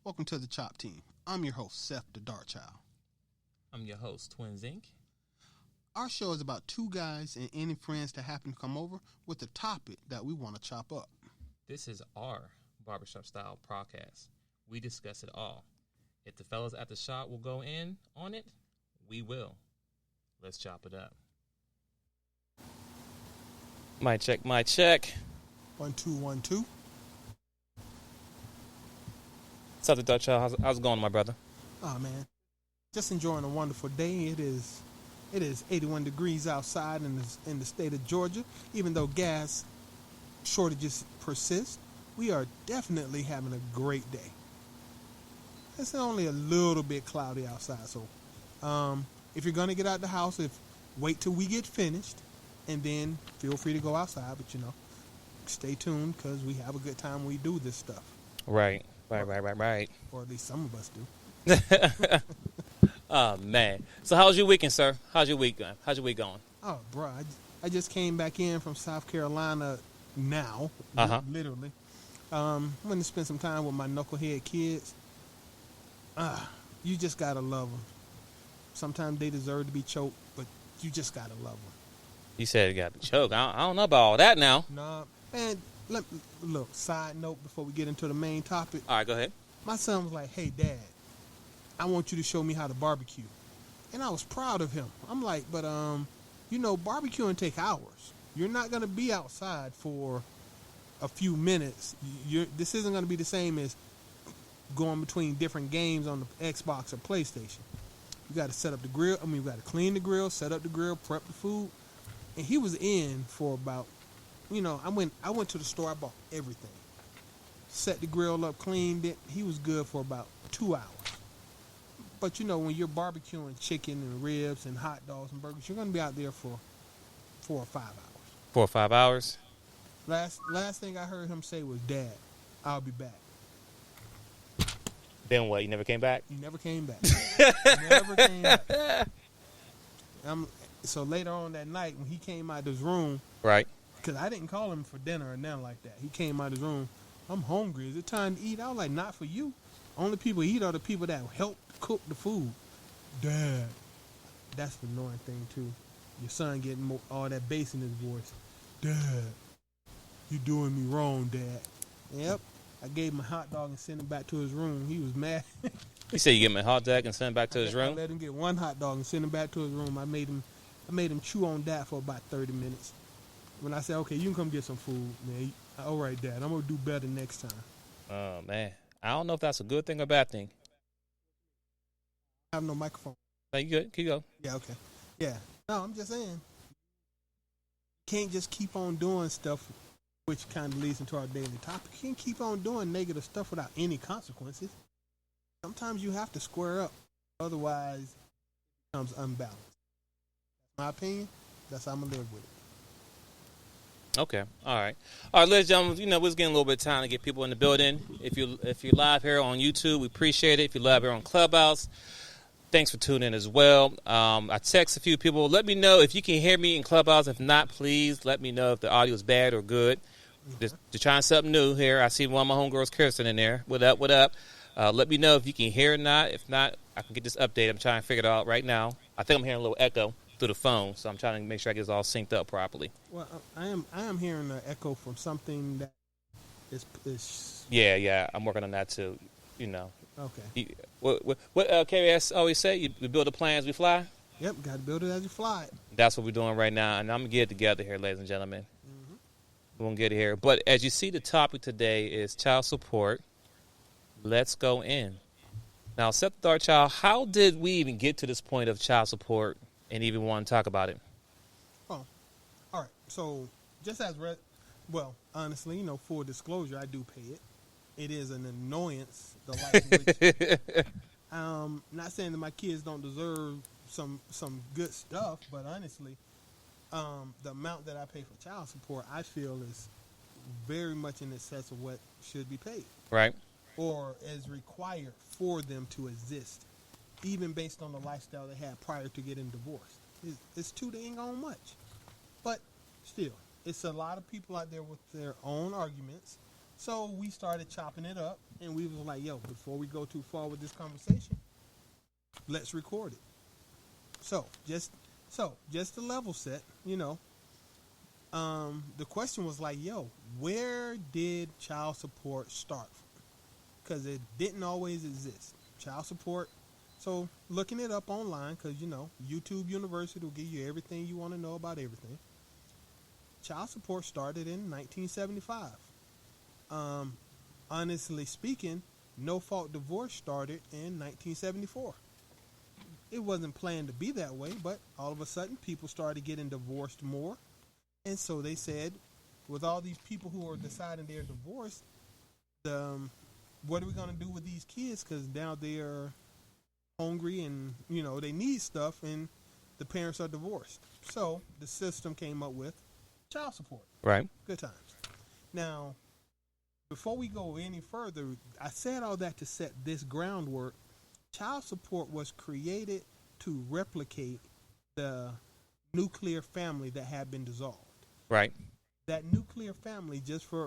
Welcome to the Chop Team. I'm your host, Seth the Dart Child. I'm your host, Twins Inc. Our show is about two guys and any friends that happen to come over with a topic that we want to chop up. This is our Barbershop style podcast. We discuss it all. If the fellas at the shop will go in on it, we will. Let's chop it up. Mic check, mic check. 1 2 1 2. What's up, the Dutch Child? How's it going, my brother? Oh man, just enjoying a wonderful day. It is 81 degrees outside in the state of Georgia. Even though gas shortages persist, we are definitely having a great day. It's only a little bit cloudy outside, so if you're gonna get out the house, wait till we get finished, and then feel free to go outside. But stay tuned because we have a good time when we do this stuff. Right. Or at least some of us do. Oh man. So how's your weekend, sir? How's your week going? Oh, bro, I just came back in from South Carolina now, literally. Went to spend some time with my knucklehead kids. You just gotta love them. Sometimes they deserve to be choked, but you just gotta love them. You said you got to be choked. I don't know about all that now. Nah, man. Look, side note before we get into the main topic. All right, go ahead. My son was like, "Hey, Dad, I want you to show me how to barbecue." And I was proud of him. I'm like, but barbecuing take hours. You're not going to be outside for a few minutes. This isn't going to be the same as going between different games on the Xbox or PlayStation. You got to set up the grill. We got to clean the grill, set up the grill, prep the food. And he was in for about, I went to the store, I bought everything. Set the grill up, cleaned it. He was good for about 2 hours. But when you're barbecuing chicken and ribs and hot dogs and burgers, you're going to be out there for 4 or 5 hours. 4 or 5 hours? Last thing I heard him say was, "Dad, I'll be back." Then what? You never came back? He never came back. Never came back. So later on that night, when he came out of his room, right? Because I didn't call him for dinner or nothing like that. He came out of his room. "I'm hungry. Is it time to eat?" I was like, "Not for you. Only people eat are the people that help cook the food." "Dad." That's the annoying thing, too. Your son getting all that bass in his voice. "Dad, you doing me wrong, Dad." Yep. I gave him a hot dog and sent him back to his room. He was mad. You said you gave him a hot dog and sent him back to his room? I let him get one hot dog and send him back to his room. I made him chew on that for about 30 minutes. When I said, "Okay, you can come get some food," man. "All right, Dad, I'm going to do better next time." Oh, man. I don't know if that's a good thing or a bad thing. I have no microphone. No, you good? Keep going. Yeah, okay. Yeah. No, I'm just saying. You can't just keep on doing stuff, which kind of leads into our daily topic. You can't keep on doing negative stuff without any consequences. Sometimes you have to square up. Otherwise, it becomes unbalanced. That's my opinion. That's how I'm going to live with it. Okay. All right, ladies and gentlemen, we're getting a little bit of time to get people in the building. If you're live here on YouTube, we appreciate it. If you're live here on Clubhouse, thanks for tuning in as well. I text a few people. Let me know if you can hear me in Clubhouse. If not, please let me know if the audio is bad or good. Just trying something new here. I see one of my homegirls, Kirsten, in there. What up, what up? Let me know if you can hear or not. If not, I can get this update. I'm trying to figure it out right now. I think I'm hearing a little echo through the phone, so I'm trying to make sure I get this all synced up properly. Well, I am hearing an echo from something that is. Yeah, I'm working on that too. Okay. What KBS always say? We build the plans, we fly. Yep, got to build it as you fly it. That's what we're doing right now, and I'm gonna get it together here, ladies and gentlemen. Mm-hmm. We're gonna get it here. But as you see, the topic today is child support. Let's go in. Now, Seth the Dart Child, how did we even get to this point of child support and even want to talk about it? Oh, all right. So, just as honestly, full disclosure, I do pay it. It is an annoyance. The light not saying that my kids don't deserve some good stuff, but honestly, the amount that I pay for child support, I feel is very much in excess of what should be paid. Right. Or is required for them to exist, even based on the lifestyle they had prior to getting divorced. It's too dang on much. But still, it's a lot of people out there with their own arguments. So we started chopping it up, and we was like, yo, before we go too far with this conversation, let's record it. So just to level set, the question was like, yo, where did child support start? Because it didn't always exist. Child support. So looking it up online, because, YouTube University will give you everything you want to know about everything. Child support started in 1975. Honestly speaking, no-fault divorce started in 1974. It wasn't planned to be that way, but all of a sudden people started getting divorced more. And so they said, with all these people who are deciding they're divorced, what are we going to do with these kids? Because now they're hungry and, they need stuff, and the parents are divorced. So the system came up with child support. Right. Good times. Now, before we go any further, I said all that to set this groundwork. Child support was created to replicate the nuclear family that had been dissolved. Right. That nuclear family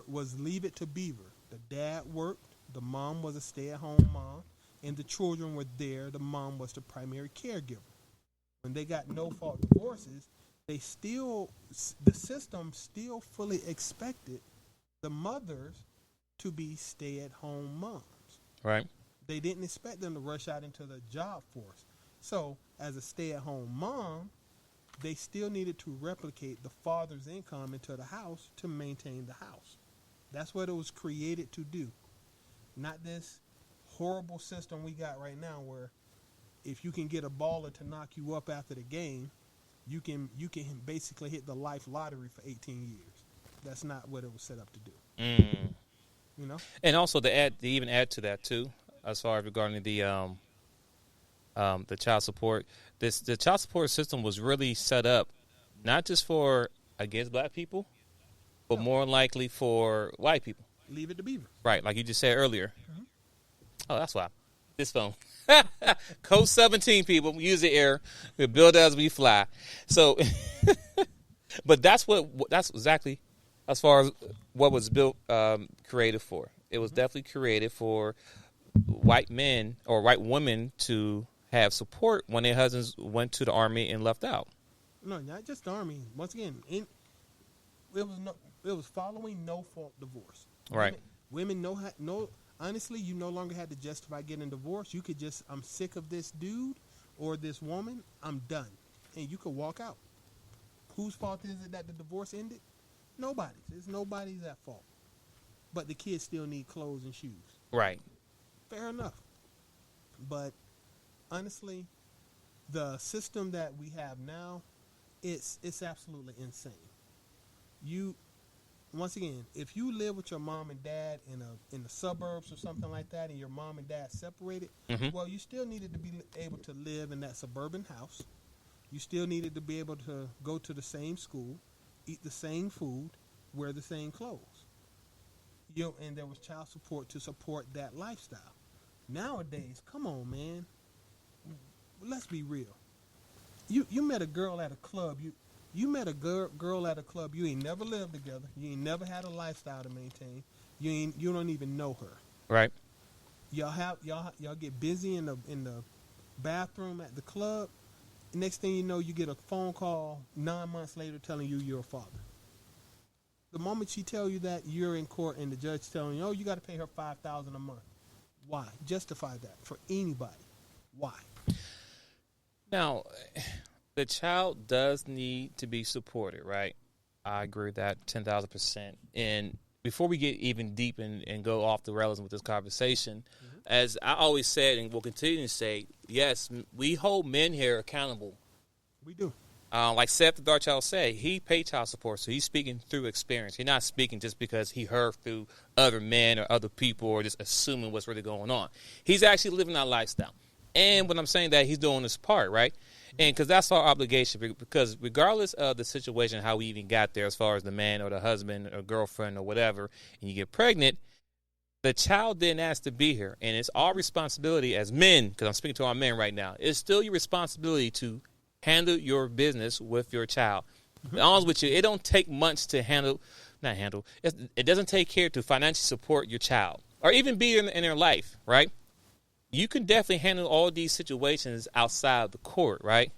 was leave it to Beaver. The dad worked, the mom was a stay-at-home mom, and the children were there. The mom was the primary caregiver. When they got no-fault divorces, the system still fully expected the mothers to be stay-at-home moms. Right. They didn't expect them to rush out into the job force. So, as a stay-at-home mom, they still needed to replicate the father's income into the house to maintain the house. That's what it was created to do. Not this horrible system we got right now where if you can get a baller to knock you up after the game, you can basically hit the life lottery for 18 years. That's not what it was set up to do. And also to even add to that too, as far as regarding the child support, the child support system was really set up not just for against black people, but more likely for white people. Leave it to Beaver. Right, like you just said earlier. Mm-hmm. Oh, that's why. This phone. Code 17 people, use the air. We build as we fly. So, but that's exactly as far as what was built, created for. It was definitely created for white men or white women to have support when their husbands went to the army and left out. No, not just the army. Once again, it was following no-fault divorce. Right. Women honestly, you no longer had to justify getting divorced. You could just, I'm sick of this dude or this woman, I'm done. And you could walk out. Whose fault is it that the divorce ended? Nobody's. It's nobody's at fault. But the kids still need clothes and shoes. Right. Fair enough. But honestly, the system that we have now, it's absolutely insane. Once again, if you live with your mom and dad in the suburbs or something like that, and your mom and dad separated, well, you still needed to be able to live in that suburban house. You still needed to be able to go to the same school, eat the same food, wear the same clothes. And there was child support to support that lifestyle. Nowadays, come on, man. Let's be real. You met a girl at a club. You met a girl at a club. You ain't never lived together. You ain't never had a lifestyle to maintain. You don't even know her. Right. Y'all get busy in the bathroom at the club. Next thing you know, you get a phone call 9 months later telling you you're a father. The moment she tell you that, you're in court and the judge telling you, you got to pay her $5,000 a month. Why? Justify that for anybody. Why? Now, the child does need to be supported, right? I agree with that 10,000%. And before we get even deep and go off the rails with this conversation, as I always said and will continue to say, yes, we hold men here accountable. We do. Like Seth the Darchild said, he paid child support, so he's speaking through experience. He's not speaking just because he heard through other men or other people or just assuming what's really going on. He's actually living that lifestyle. And when I'm saying that, he's doing his part, right? And because that's our obligation, because regardless of the situation, how we even got there as far as the man or the husband or girlfriend or whatever, and you get pregnant, the child didn't ask to be here. And it's our responsibility as men, because I'm speaking to our men right now, it's still your responsibility to handle your business with your child. To be honest with you, it don't take much to handle not handle. It doesn't take care to financially support your child or even be in their life, right? You can definitely handle all these situations outside of the court, right?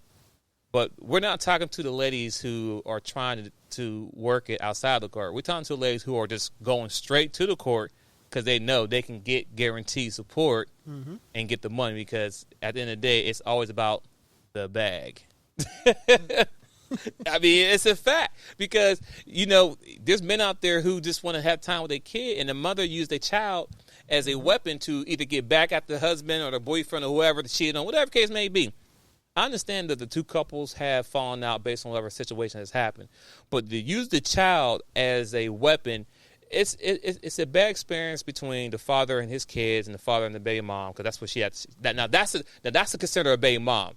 But we're not talking to the ladies who are trying to work it outside the court. We're talking to the ladies who are just going straight to the court because they know they can get guaranteed support and get the money, because at the end of the day, it's always about the bag. I mean, it's a fact, because, you know, there's men out there who just want to have time with their kid, and the mother used their child as a weapon to either get back at the husband or the boyfriend or whoever to cheat on, whatever case may be. I understand that the two couples have fallen out based on whatever situation has happened, but to use the child as a weapon, it's a bad experience between the father and his kids and the father and the baby mom, because that's what she had. That's a consider a baby mom.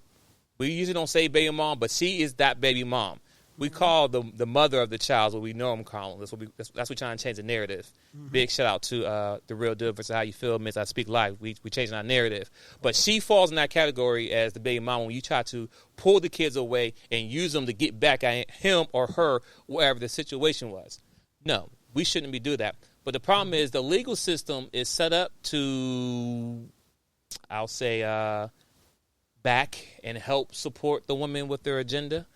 We usually don't say baby mom, but she is that baby mom. We call the mother of the child what we normally call them. That's what we're trying to change the narrative. Big shout out to The Real Deal versus How You Feel, Miss I Speak Life. We changing our narrative. But she falls in that category as the baby mom when you try to pull the kids away and use them to get back at him or her, wherever the situation was. No, we shouldn't be doing that. But the problem is the legal system is set up to, I'll say, back and help support the women with their agenda.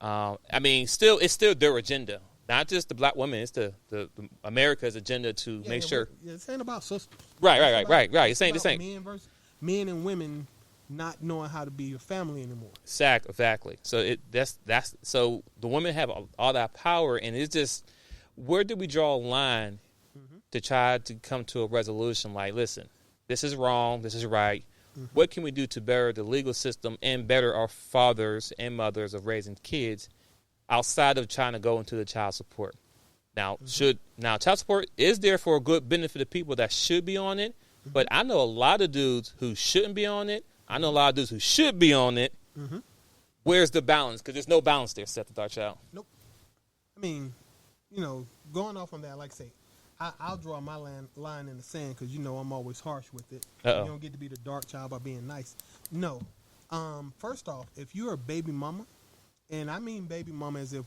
I mean, it's still their agenda, not just the black women. It's the America's agenda to make sure. It's ain't about sisters. Right. It's ain't men and women not knowing how to be a family anymore. Exactly. So so the women have all that power, and it's just, where do we draw a line to try to come to a resolution? Like, listen, this is wrong. This is right. What can we do to better the legal system and better our fathers and mothers of raising kids outside of trying to go into the child support? Now, child support is there for a good benefit of people that should be on it, but I know a lot of dudes who shouldn't be on it. I know a lot of dudes who should be on it. Where's the balance? Because there's no balance there, Seth, with our child. Nope. I mean, you know, going off on that, like I say, I'll draw my line in the sand, because, you know, I'm always harsh with it. You don't get to be the dark child by being nice. No. First off, if you're a baby mama, and I mean baby mama as if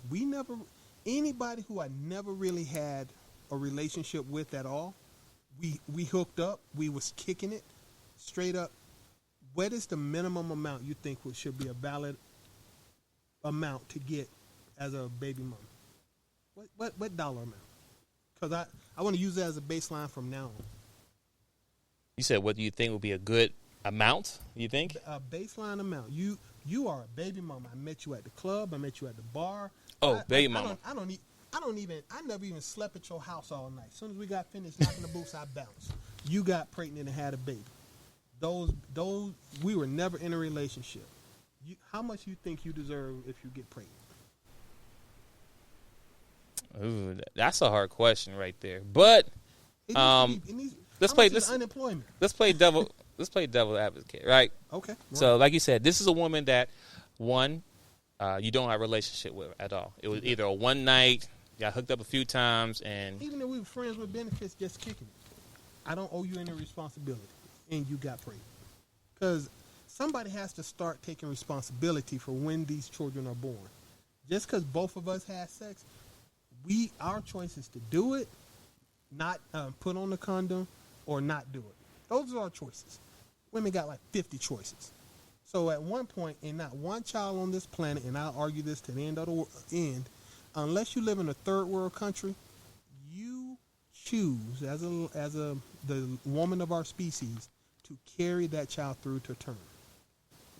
anybody who I never really had a relationship with at all, we hooked up, we was kicking it straight up. What is the minimum amount you think should be a valid amount to get as a baby mama? What dollar amount? Because I want to use that as a baseline from now on. You said, what do you think would be a good amount, you think? A baseline amount. You are a baby mama. I met you at the club. I met you at the bar. Baby mama. I never even slept at your house all night. As soon as we got finished knocking the boots, I bounced. You got pregnant and had a baby. Those we were never in a relationship. How much you think you deserve if you get pregnant? Ooh, that's a hard question right there. But let's play devil advocate, right? Okay. So, like you said, this is a woman that you don't have a relationship with at all. It was either a one night, got hooked up a few times, and even if we were friends with benefits, just kicking it. I don't owe you any responsibility, and you got pregnant. Because somebody has to start taking responsibility for when these children are born. Just because both of us had sex, our choice is to do it, not put on the condom, or not do it. Those are our choices. Women got like 50 choices. So at one point, and not one child on this planet, and I'll argue this to the end of the end, unless you live in a third world country, you choose as the woman of our species to carry that child through to term.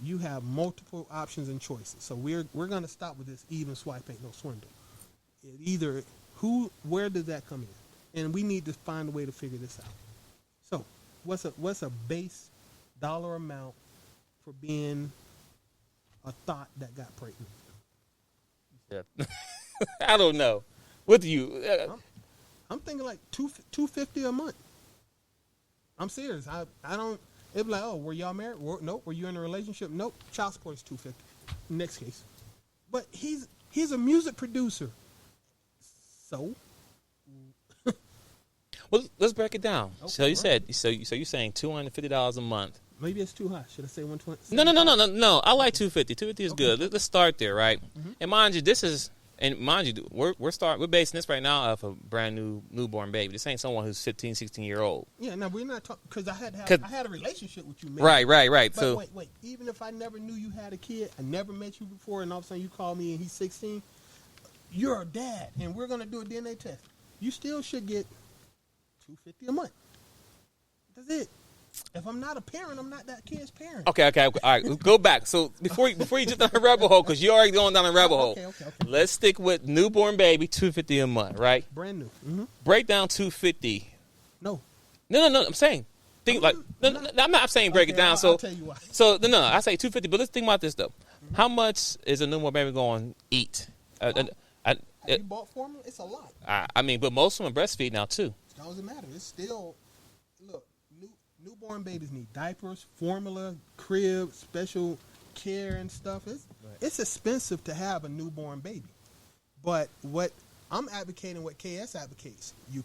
You have multiple options and choices. So we're going to stop with this even swipe ain't no swindle. Where did that come in? And we need to find a way to figure this out. So what's a base dollar amount for being a thought that got pregnant? Yeah. I don't know. What do you? I'm thinking like $250 a month. I'm serious. I don't. It'd be like, oh, were y'all married? Nope. Were you in a relationship? Nope. Child support is $250. Next case. But he's a music producer. So. Well, let's break it down. Okay, so you said you're saying $250 a month. Maybe it's too high. Should I say 120? No. I like $250. $250 is good. Let's start there, right? And mind you, this is And mind you, we're basing this right now off a brand new newborn baby. This ain't someone who's 15, 16-year-old. Yeah, no, we're not talking because I had a relationship with you, man. Right. But so wait, even if I never knew you had a kid, I never met you before, and all of a sudden you call me and he's 16, you're a dad, and we're gonna do a DNA test. You still should get $250 a month. That's it. If I'm not a parent, I'm not that kid's parent. Okay. All right, go back. So before you jump down the rabbit hole, because you're already going down the rabbit hole. Okay. Let's stick with newborn baby, $250 a month, right? Brand new. Mm-hmm. Break down $250. No. I'm saying. I'm not saying break it down. I'll tell you why. So I say $250, but let's think about this though. Mm-hmm. How much is a newborn baby going to eat? Have you bought formula? It's a lot. But most of them breastfeed now too. It doesn't matter. It's still look. Newborn babies need diapers, formula, crib, special care and stuff. It's expensive to have a newborn baby. But what I'm advocating, what KS advocates, you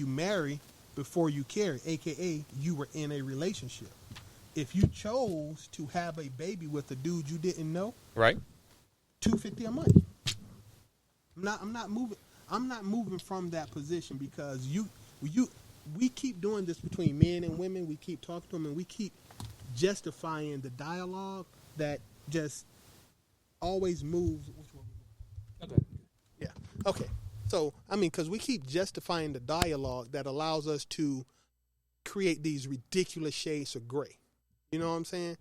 marry before you carry, a.k.a. you were in a relationship. If you chose to have a baby with a dude you didn't know, right, $250 a month. I'm not moving from that position because we keep doing this between men and women. We keep talking to them, and we keep justifying the dialogue that just always moves. Which one? Okay. Yeah. Okay. So, because we keep justifying the dialogue that allows us to create these ridiculous shades of gray. You know what I'm saying?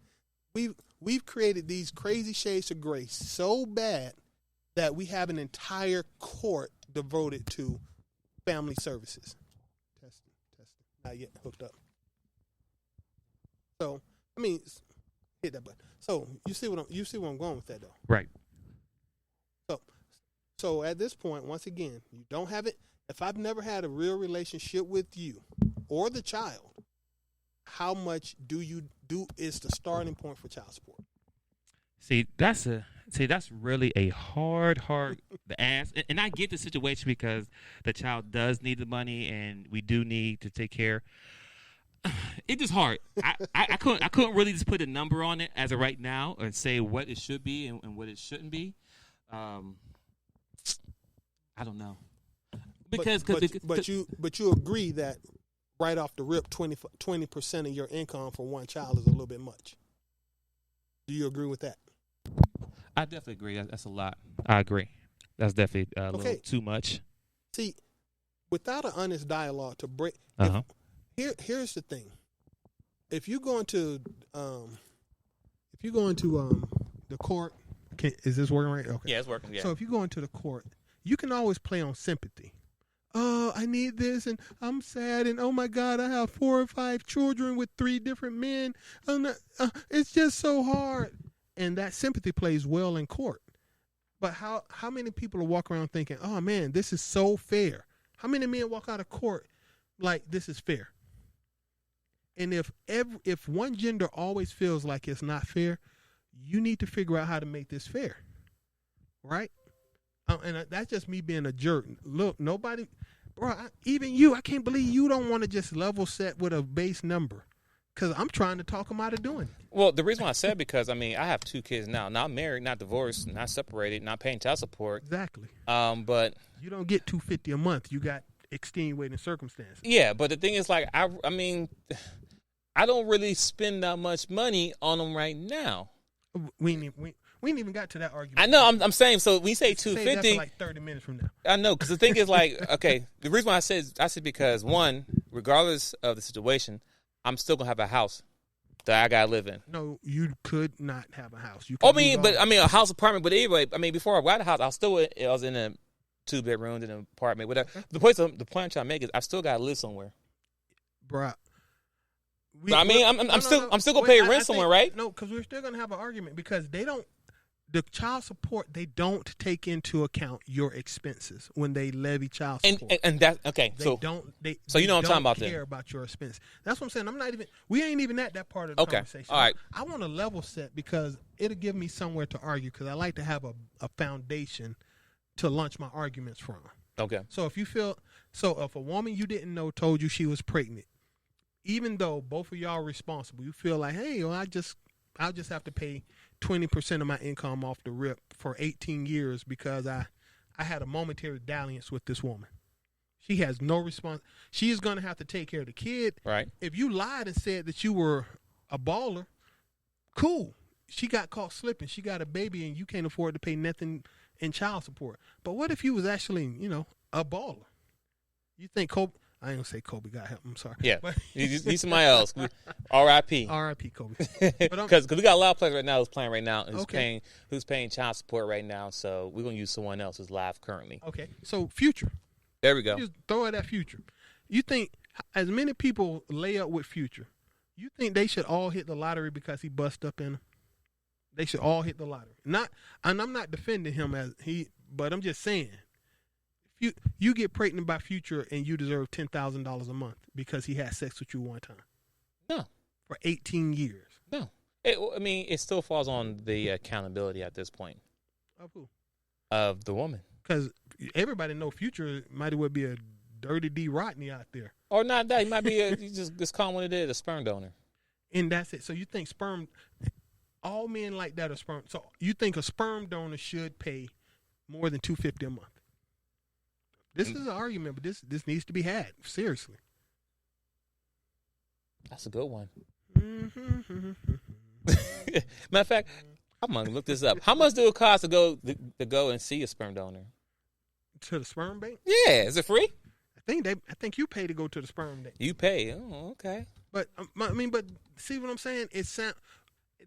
We've created these crazy shades of gray so bad that we have an entire court devoted to family services. Testing. Not yet hooked up. So, hit that button. So, you see where I'm going with that, though. Right. So at this point, once again, you don't have it. If I've never had a real relationship with you or the child, how much do you do is the starting point for child support? See, that's really a hard to ask. And I get the situation because the child does need the money and we do need to take care. It's just hard. I couldn't really just put a number on it as of right now and say what it should be and what it shouldn't be. I don't know. But you agree that right off the rip, 20% of your income for one child is a little bit much. Do you agree with that? I definitely agree. That's a lot. I agree. That's definitely a little too much. See, without an honest dialogue to break, here's the thing. If you go into the court, is this working right? Okay. Yeah, it's working. Yeah. So if you go into the court, you can always play on sympathy. Oh, I need this, and I'm sad, and oh my God, I have 4 or 5 children with 3 different men. It's just so hard, and that sympathy plays well in court. But how many people are walking around thinking, oh man, this is so fair? How many men walk out of court like this is fair? And if one gender always feels like it's not fair, you need to figure out how to make this fair, right? And that's just me being a jerk. Look, nobody, bro, even you, I can't believe you don't want to just level set with a base number because I'm trying to talk them out of doing it. Well, the reason why I said because, I have 2 kids now. Not married, not divorced, not separated, not paying child support. Exactly. But you don't get $250 a month. You got extenuating circumstances. Yeah, but the thing is, like, I don't really spend that much money on them right now. We ain't even got to that argument. I know. I'm saying. So when you say $250, save that for like 30 minutes from now. I know, because the thing is, like, okay, the reason why I said because one, regardless of the situation, I'm still gonna have a house that I gotta live in. No, you could not have a house. You. A house apartment. But anyway, before I got a house, I was in a 2-bedroom in an apartment, whatever. Okay. The point I'm trying to make is I still gotta live somewhere, bruh. I'm still gonna pay rent somewhere, right? No, because we're still gonna have an argument because the child support, they don't take into account your expenses when they levy child support. And that okay. They so don't. So you know what I'm talking about. They don't care about your expense. That's what I'm saying. We ain't even at that part of the conversation. All right. I want to level set because it'll give me somewhere to argue because I like to have a foundation to launch my arguments from. Okay. So if a woman you didn't know told you she was pregnant, even though both of y'all are responsible, you feel like, hey, well, I just I'll just have to pay 20% of my income off the rip for 18 years because I had a momentary dalliance with this woman. She has no response. She is going to have to take care of the kid. Right. If you lied and said that you were a baller, cool. She got caught slipping. She got a baby and you can't afford to pay nothing in child support. But what if you was actually, a baller? You think Kobe? I ain't gonna say Kobe got help. I'm sorry. Yeah, but, he's somebody else. R.I.P. R.I.P. Kobe. Because we got a lot of players right now who's playing right now Okay. who's paying child support right now. So we're gonna use someone else who's live currently. Okay, so Future. There we go. Just throw it at Future. You think as many people lay up with Future, you think they should all hit the lottery because he bust up in them? They should all hit the lottery. And I'm not defending him but I'm just saying. You get pregnant by Future and you deserve $10,000 a month because he had sex with you one time. No. For 18 years. No. It still falls on the accountability at this point. Of who? Of the woman. Because everybody know Future might as well be a dirty D. Rodney out there. Or not that. He might be you just call him what it is, a sperm donor. And that's it. So you think all men like that are sperm. So you think a sperm donor should pay more than $250 a month? This is an argument, but this needs to be had seriously. That's a good one. Mm-hmm. Matter of fact, I'm gonna look this up. How much do it cost to go and see a sperm donor? To the sperm bank? Yeah, is it free? I think you pay to go to the sperm bank. You pay? Oh, okay. But but see what I'm saying?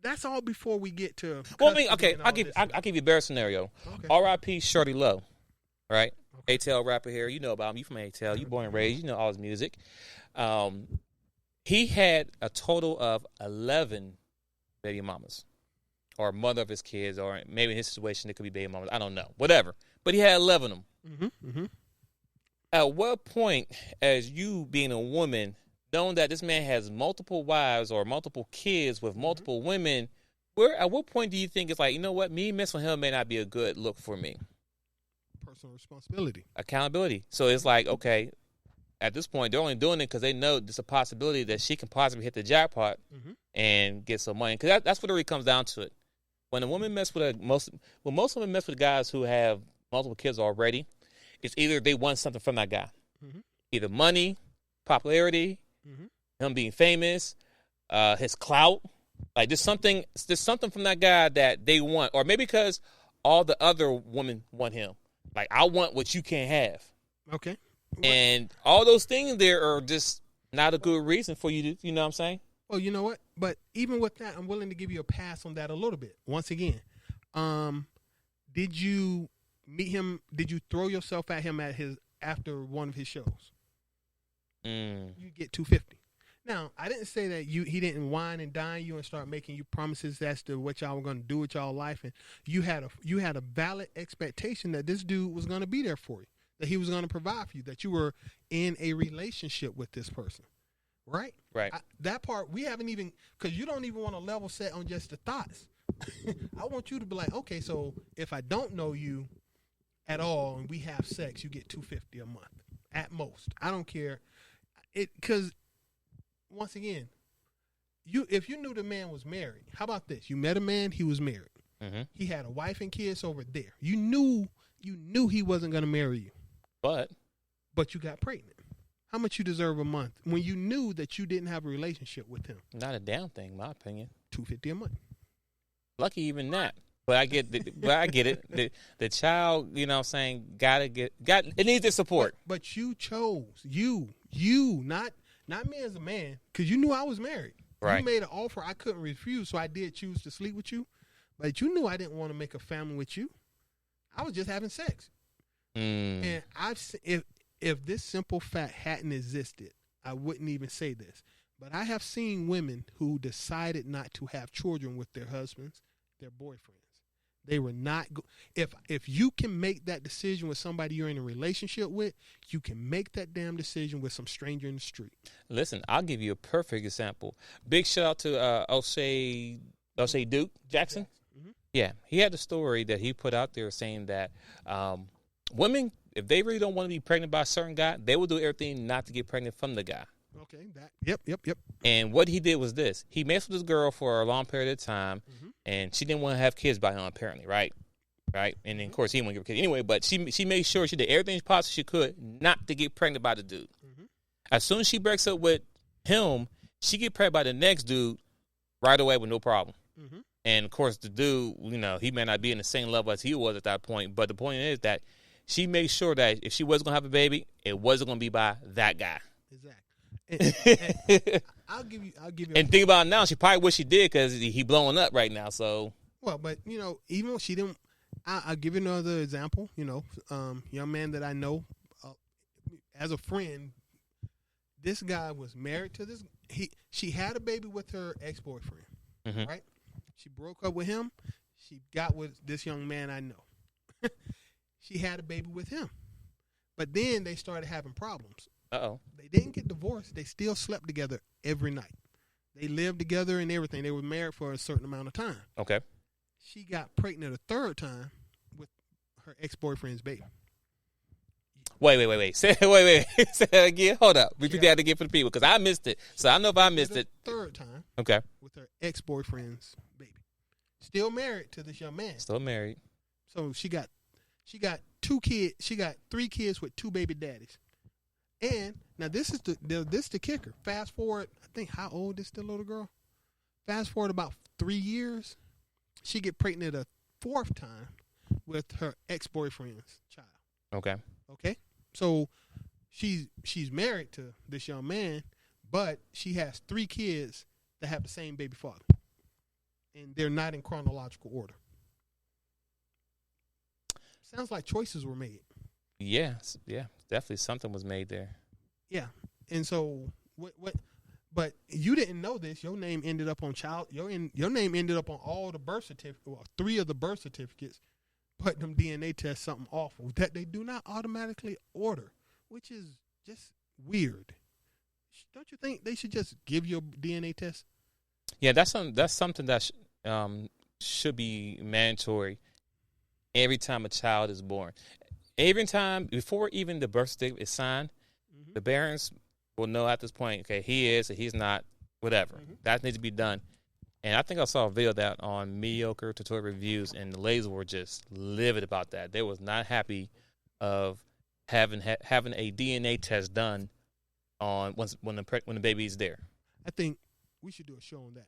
That's all before we get to. Well, I'll give you a better scenario. Okay. R.I.P. Shorty Low, right? Okay. ATL rapper here. You know about him. You from ATL. You born and raised. You know all his music. He had a total of 11 baby mamas, or mother of his kids, or maybe in his situation it could be baby mamas. I don't know. Whatever. But he had 11 of them. Mm-hmm, mm-hmm. At what point, as you being a woman, knowing that this man has multiple wives or multiple kids with multiple women, at what point do you think it's like, you know what, me messing with him may not be a good look for me? Personal responsibility. Accountability. So it's like, okay, at this point, they're only doing it because they know there's a possibility that she can possibly hit the jackpot and get some money. Because that's what it really comes down to it. When a woman most women mess with guys who have multiple kids already, it's either they want something from that guy. Mm-hmm. Either money, popularity, him being famous, his clout. Like there's something from that guy that they want. Or maybe because all the other women want him. Like, I want what you can't have. Okay. And all those things there are just not a good reason for you to, you know what I'm saying? Well, you know what? But even with that, I'm willing to give you a pass on that a little bit. Once again, did you meet him? Did you throw yourself at him after one of his shows? You get $250. Now, I didn't say that he didn't wine and dine you and start making you promises as to what y'all were going to do with y'all life, and you had a valid expectation that this dude was going to be there for you, that he was going to provide for you, that you were in a relationship with this person, right? Right. That part we haven't even, because you don't even want to level set on just the thoughts. I want you to be like, okay, so if I don't know you at all and we have sex, you get $250 a month at most. I don't care, because. Once again, if you knew the man was married, how about this? You met a man, he was married. Mm-hmm. He had a wife and kids over there. You knew he wasn't going to marry you. But you got pregnant. How much you deserve a month when you knew that you didn't have a relationship with him? Not a damn thing, in my opinion. $250 a month. Lucky even that. But I get it. The child, you know what I'm saying, it needs the support. But you chose. You, not me as a man, because you knew I was married. Right. You made an offer I couldn't refuse, so I did choose to sleep with you. But you knew I didn't want to make a family with you. I was just having sex. And if this simple fact hadn't existed, I wouldn't even say this. But I have seen women who decided not to have children with their husbands, their boyfriends. They were not if you can make that decision with somebody you're in a relationship with, you can make that damn decision with some stranger in the street. Listen, I'll give you a perfect example. Big shout out to O'Shea Duke Jackson. Mm-hmm. Yeah, he had a story that he put out there saying that women, if they really don't want to be pregnant by a certain guy, they will do everything not to get pregnant from the guy. Okay. Yep. And what he did was this: he messed with this girl for a long period of time, and she didn't want to have kids by him, apparently, right? And then, of course, he didn't want to give her kids anyway. But she made sure she did everything possible she could not to get pregnant by the dude. As soon as she breaks up with him, she get pregnant by the next dude right away with no problem. And of course, the dude, he may not be in the same level as he was at that point. But the point is that she made sure that if she was going to have a baby, it wasn't going to be by that guy. Exactly. And I'll give you. And think about it now, she probably wish she did because he blowing up right now. So well, but even if she didn't, I'll give you another example. Young man that I know as a friend. This guy was married to this. She had a baby with her ex-boyfriend, right? She broke up with him. She got with this young man I know. She had a baby with him, but then they started having problems. They didn't get divorced. They still slept together every night. They lived together and everything. They were married for a certain amount of time. Okay. She got pregnant a third time with her ex-boyfriend's baby. Wait. Say that again. Hold up. Repeat that again for the people because I missed it. So I know if I missed it. Third time. Okay. With her ex-boyfriend's baby. Still married to this young man. Still married. So she got 2 kids. She got 3 kids with 2 baby daddies. And now this is the kicker. Fast forward, I think how old is the little girl? Fast forward about 3 years, she get pregnant a 4th time with her ex-boyfriend's child. Okay. So she's married to this young man, but she has 3 kids that have the same baby father. And they're not in chronological order. Sounds like choices were made. Yeah, definitely something was made there. Yeah. And so what but you didn't know this. Your name ended up on your name ended up on all the birth certificates, well, 3 of the birth certificates. Put them DNA tests something awful that they do not automatically order, which is just weird. Don't you think they should just give you a DNA test? Yeah, that's something that should be mandatory every time a child is born. Every time before even the birth certificate is signed, the parents will know at this point, okay, he is or he's not, whatever. That needs to be done. And I think I saw a video of that on Mediocre Tutorial Reviews, and the ladies were just livid about that. They was not happy of having a DNA test done on when the baby is there. I think we should do a show on that.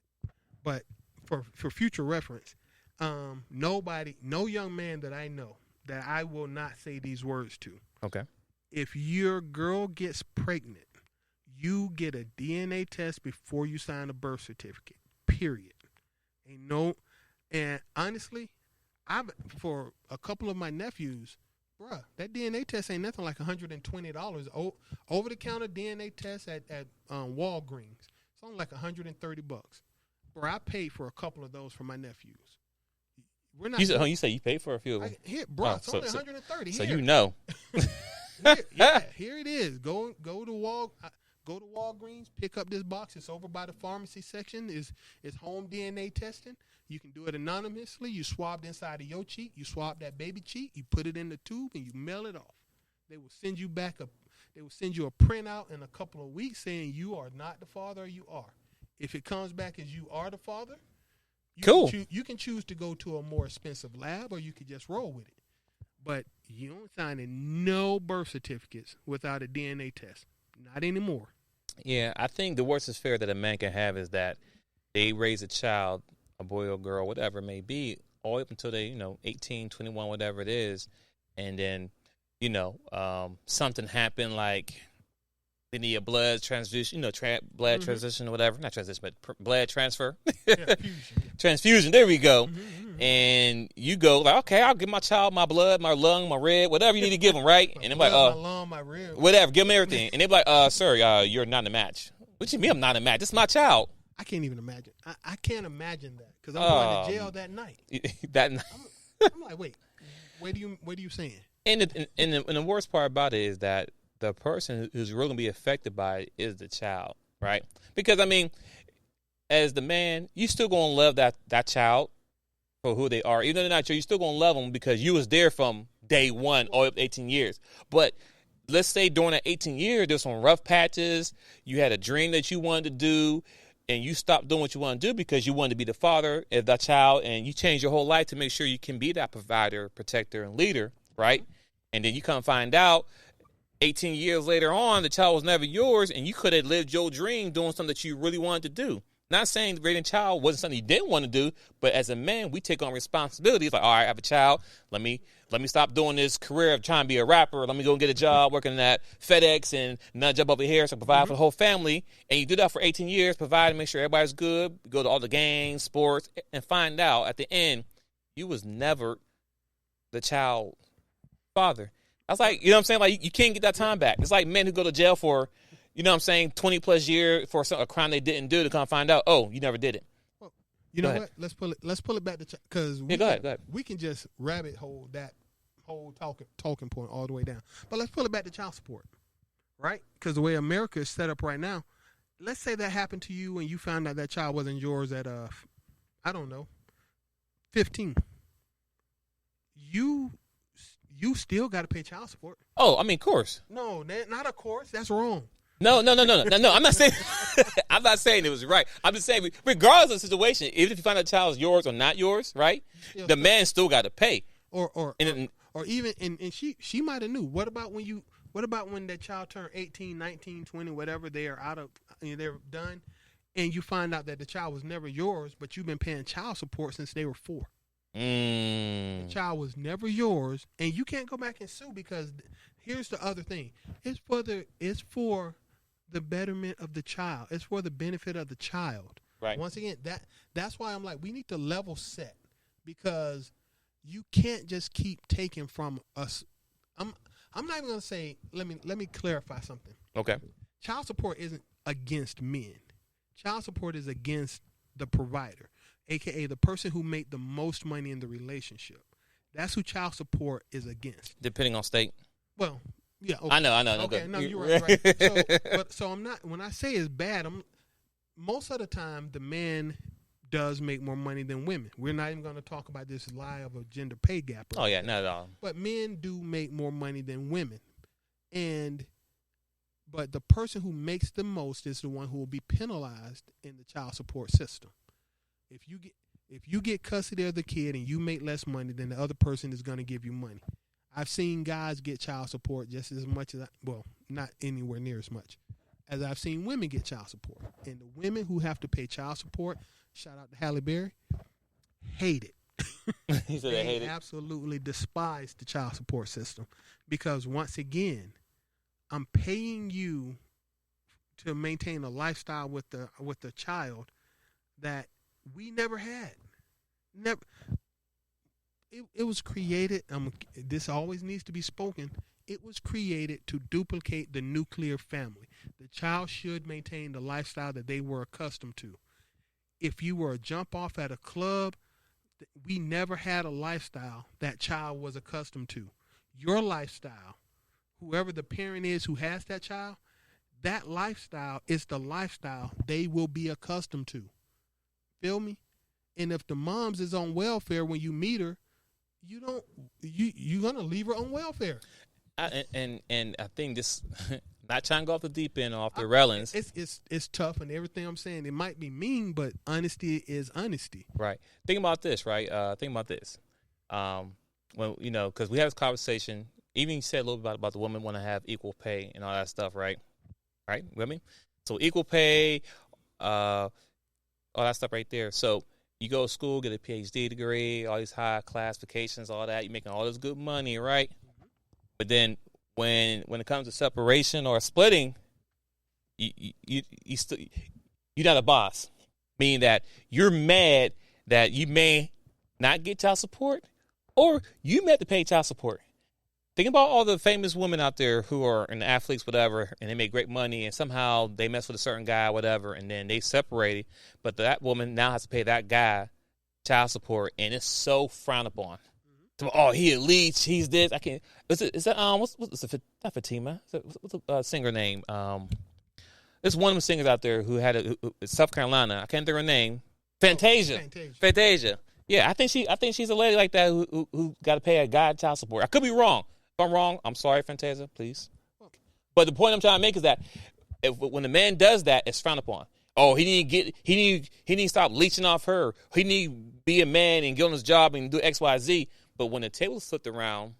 But for future reference, no young man that I know that I will not say these words to. Okay. If your girl gets pregnant, you get a DNA test before you sign a birth certificate. Period. And honestly, for a couple of my nephews, bruh, that DNA test ain't nothing like $120. Over the counter DNA test at Walgreens. It's only like $130. Bruh, I paid for a couple of those for my nephews. We're not. You say you paid for a few of them? It's only $130. So you know. Here it is. Go to Walgreens, pick up this box. It's over by the pharmacy section. It's home DNA testing. You can do it anonymously. You swab inside of your cheek. You swab that baby cheek. You put it in the tube and you mail it off. They will send you a printout in a couple of weeks saying you are not the father or you are. If it comes back as you are the father, you can choose to go to a more expensive lab or you could just roll with it. But you don't sign in no birth certificates without a DNA test. Not anymore. Yeah, I think the worst is fair that a man can have is that they raise a child, a boy or girl, whatever it may be, all the way up until they, 18, 21, whatever it is. And then, something happened like they need a blood transfusion, blood transition or whatever. Not transition, but blood transfer. Transfusion. There we go. And you go like, okay, I'll give my child my blood, my lung, my red, whatever you need to give them, right? And they're like, my lung, my red, whatever, give them everything. And they're like, sir, you're not a match. What you mean I'm not a match? This is my child. I can't even imagine. I can't imagine that because I'm going to jail that night. I'm like, wait, what are you saying? And the worst part about it is that the person who's really going to be affected by it is the child, right? Because, as the man, you still going to love that child for who they are. Even though they're not you, you're still going to love them because you was there from day one all up to 18 years. But let's say during that 18 years, there's some rough patches. You had a dream that you wanted to do, and you stopped doing what you want to do because you wanted to be the father of that child, and you changed your whole life to make sure you can be that provider, protector, and leader, right? And then you come find out 18 years later on, the child was never yours, and you could have lived your dream doing something that you really wanted to do. Not saying raising a child wasn't something you didn't want to do, but as a man, we take on responsibilities. Like, all right, I have a child. Let me stop doing this career of trying to be a rapper. Let me go and get a job working at FedEx and not jump over here so I can provide for the whole family. And you do that for 18 years, provide and make sure everybody's good, go to all the games, sports, and find out at the end, you was never the child father. I was like, you know what I'm saying? Like, you can't get that time back. It's like men who go to jail for, you know what I'm saying, 20 plus years for a crime they didn't do to come find out, oh, you never did it. Well, you know what? Let's pull it back to because go ahead. We can just rabbit hole that whole talking point all the way down. But let's pull it back to child support, right? Because the way America is set up right now, let's say that happened to you and you found out that child wasn't yours at I don't know, 15. You still got to pay child support. Oh, I mean, of course. No, not of course. That's wrong. No. I'm not saying. I'm not saying it was right. I'm just saying, regardless of the situation, even if you find out the child is yours or not yours, right? The man still got to pay. Or even and she might have knew. What about when that child turned 18, 19, 20, whatever, they are they're done, and you find out that the child was never yours, but you've been paying child support since they were 4. The child was never yours, and you can't go back and sue because here's the other thing: it's for the betterment of the child. It's for the benefit of the child. Right. Once again, that's why I'm like, we need to level set because you can't just keep taking from us. I'm not even gonna say. Let me clarify something. Okay. Child support isn't against men. Child support is against the provider, a.k.a. the person who made the most money in the relationship. That's who child support is against. Depending on state. Well, yeah. Okay. I know. Okay, no, you're right. So I'm not. When I say it's bad, most of the time the man does make more money than women. We're not even going to talk about this lie of a gender pay gap. Oh yeah, not at all. But men do make more money than women, but the person who makes the most is the one who will be penalized in the child support system. If you get custody of the kid and you make less money, then the other person is going to give you money. I've seen guys get child support just as much as not anywhere near as much as I've seen women get child support. And the women who have to pay child support, shout out to Halle Berry, hate it. He said they hate it. Absolutely despise the child support system because once again, I'm paying you to maintain a lifestyle with the child that we never had. Never. It was created. This always needs to be spoken. It was created to duplicate the nuclear family. The child should maintain the lifestyle that they were accustomed to. If you were a jump off at a club, we never had a lifestyle that child was accustomed to. Your lifestyle, whoever the parent is who has that child, that lifestyle is the lifestyle they will be accustomed to. Feel me? And if the mom's is on welfare when you meet her, you're gonna leave her on welfare. And I think this, not trying to go off the deep end, off the railings. It's tough and everything I'm saying. It might be mean, but honesty is honesty. Right. Think about this, right? When because we had this conversation. Even you said a little bit about the women want to have equal pay and all that stuff, right? Right, with me. So equal pay, all that stuff right there. So you go to school, get a PhD degree, all these high classifications, all that. You're making all this good money, right? Mm-hmm. But then when it comes to separation or splitting, you're not a boss. Meaning that you're mad that you may not get child support or you may have to pay child support. Think about all the famous women out there who are in the athletes, whatever, and they make great money, and somehow they mess with a certain guy, whatever, and then they separated. But that woman now has to pay that guy child support, and it's so frowned upon. Mm-hmm. Oh, he a leech, he's this. I can't. What's not Fatima? What's the singer name? There's one of the singers out there who had South Carolina. I can't think of her name. Fantasia. Fantasia. Yeah, I think she's a lady like that who got to pay a guy child support. I could be wrong. If I'm wrong, I'm sorry, Fantasia, please. But the point I'm trying to make is that when a man does that, it's frowned upon. Oh, he need to stop leeching off her. He need to be a man and get on his job and do X, Y, Z. But when the table's flipped around,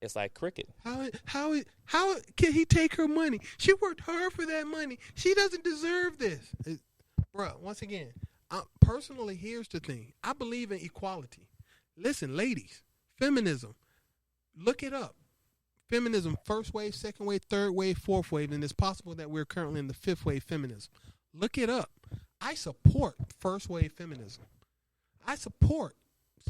it's like cricket. How can he take her money? She worked hard for that money. She doesn't deserve this. Bruh, once again, personally, here's the thing. I believe in equality. Listen, ladies, feminism, look it up. Feminism, first wave, second wave, third wave, fourth wave, and it's possible that we're currently in the fifth wave feminism. Look it up. I support first wave feminism. I support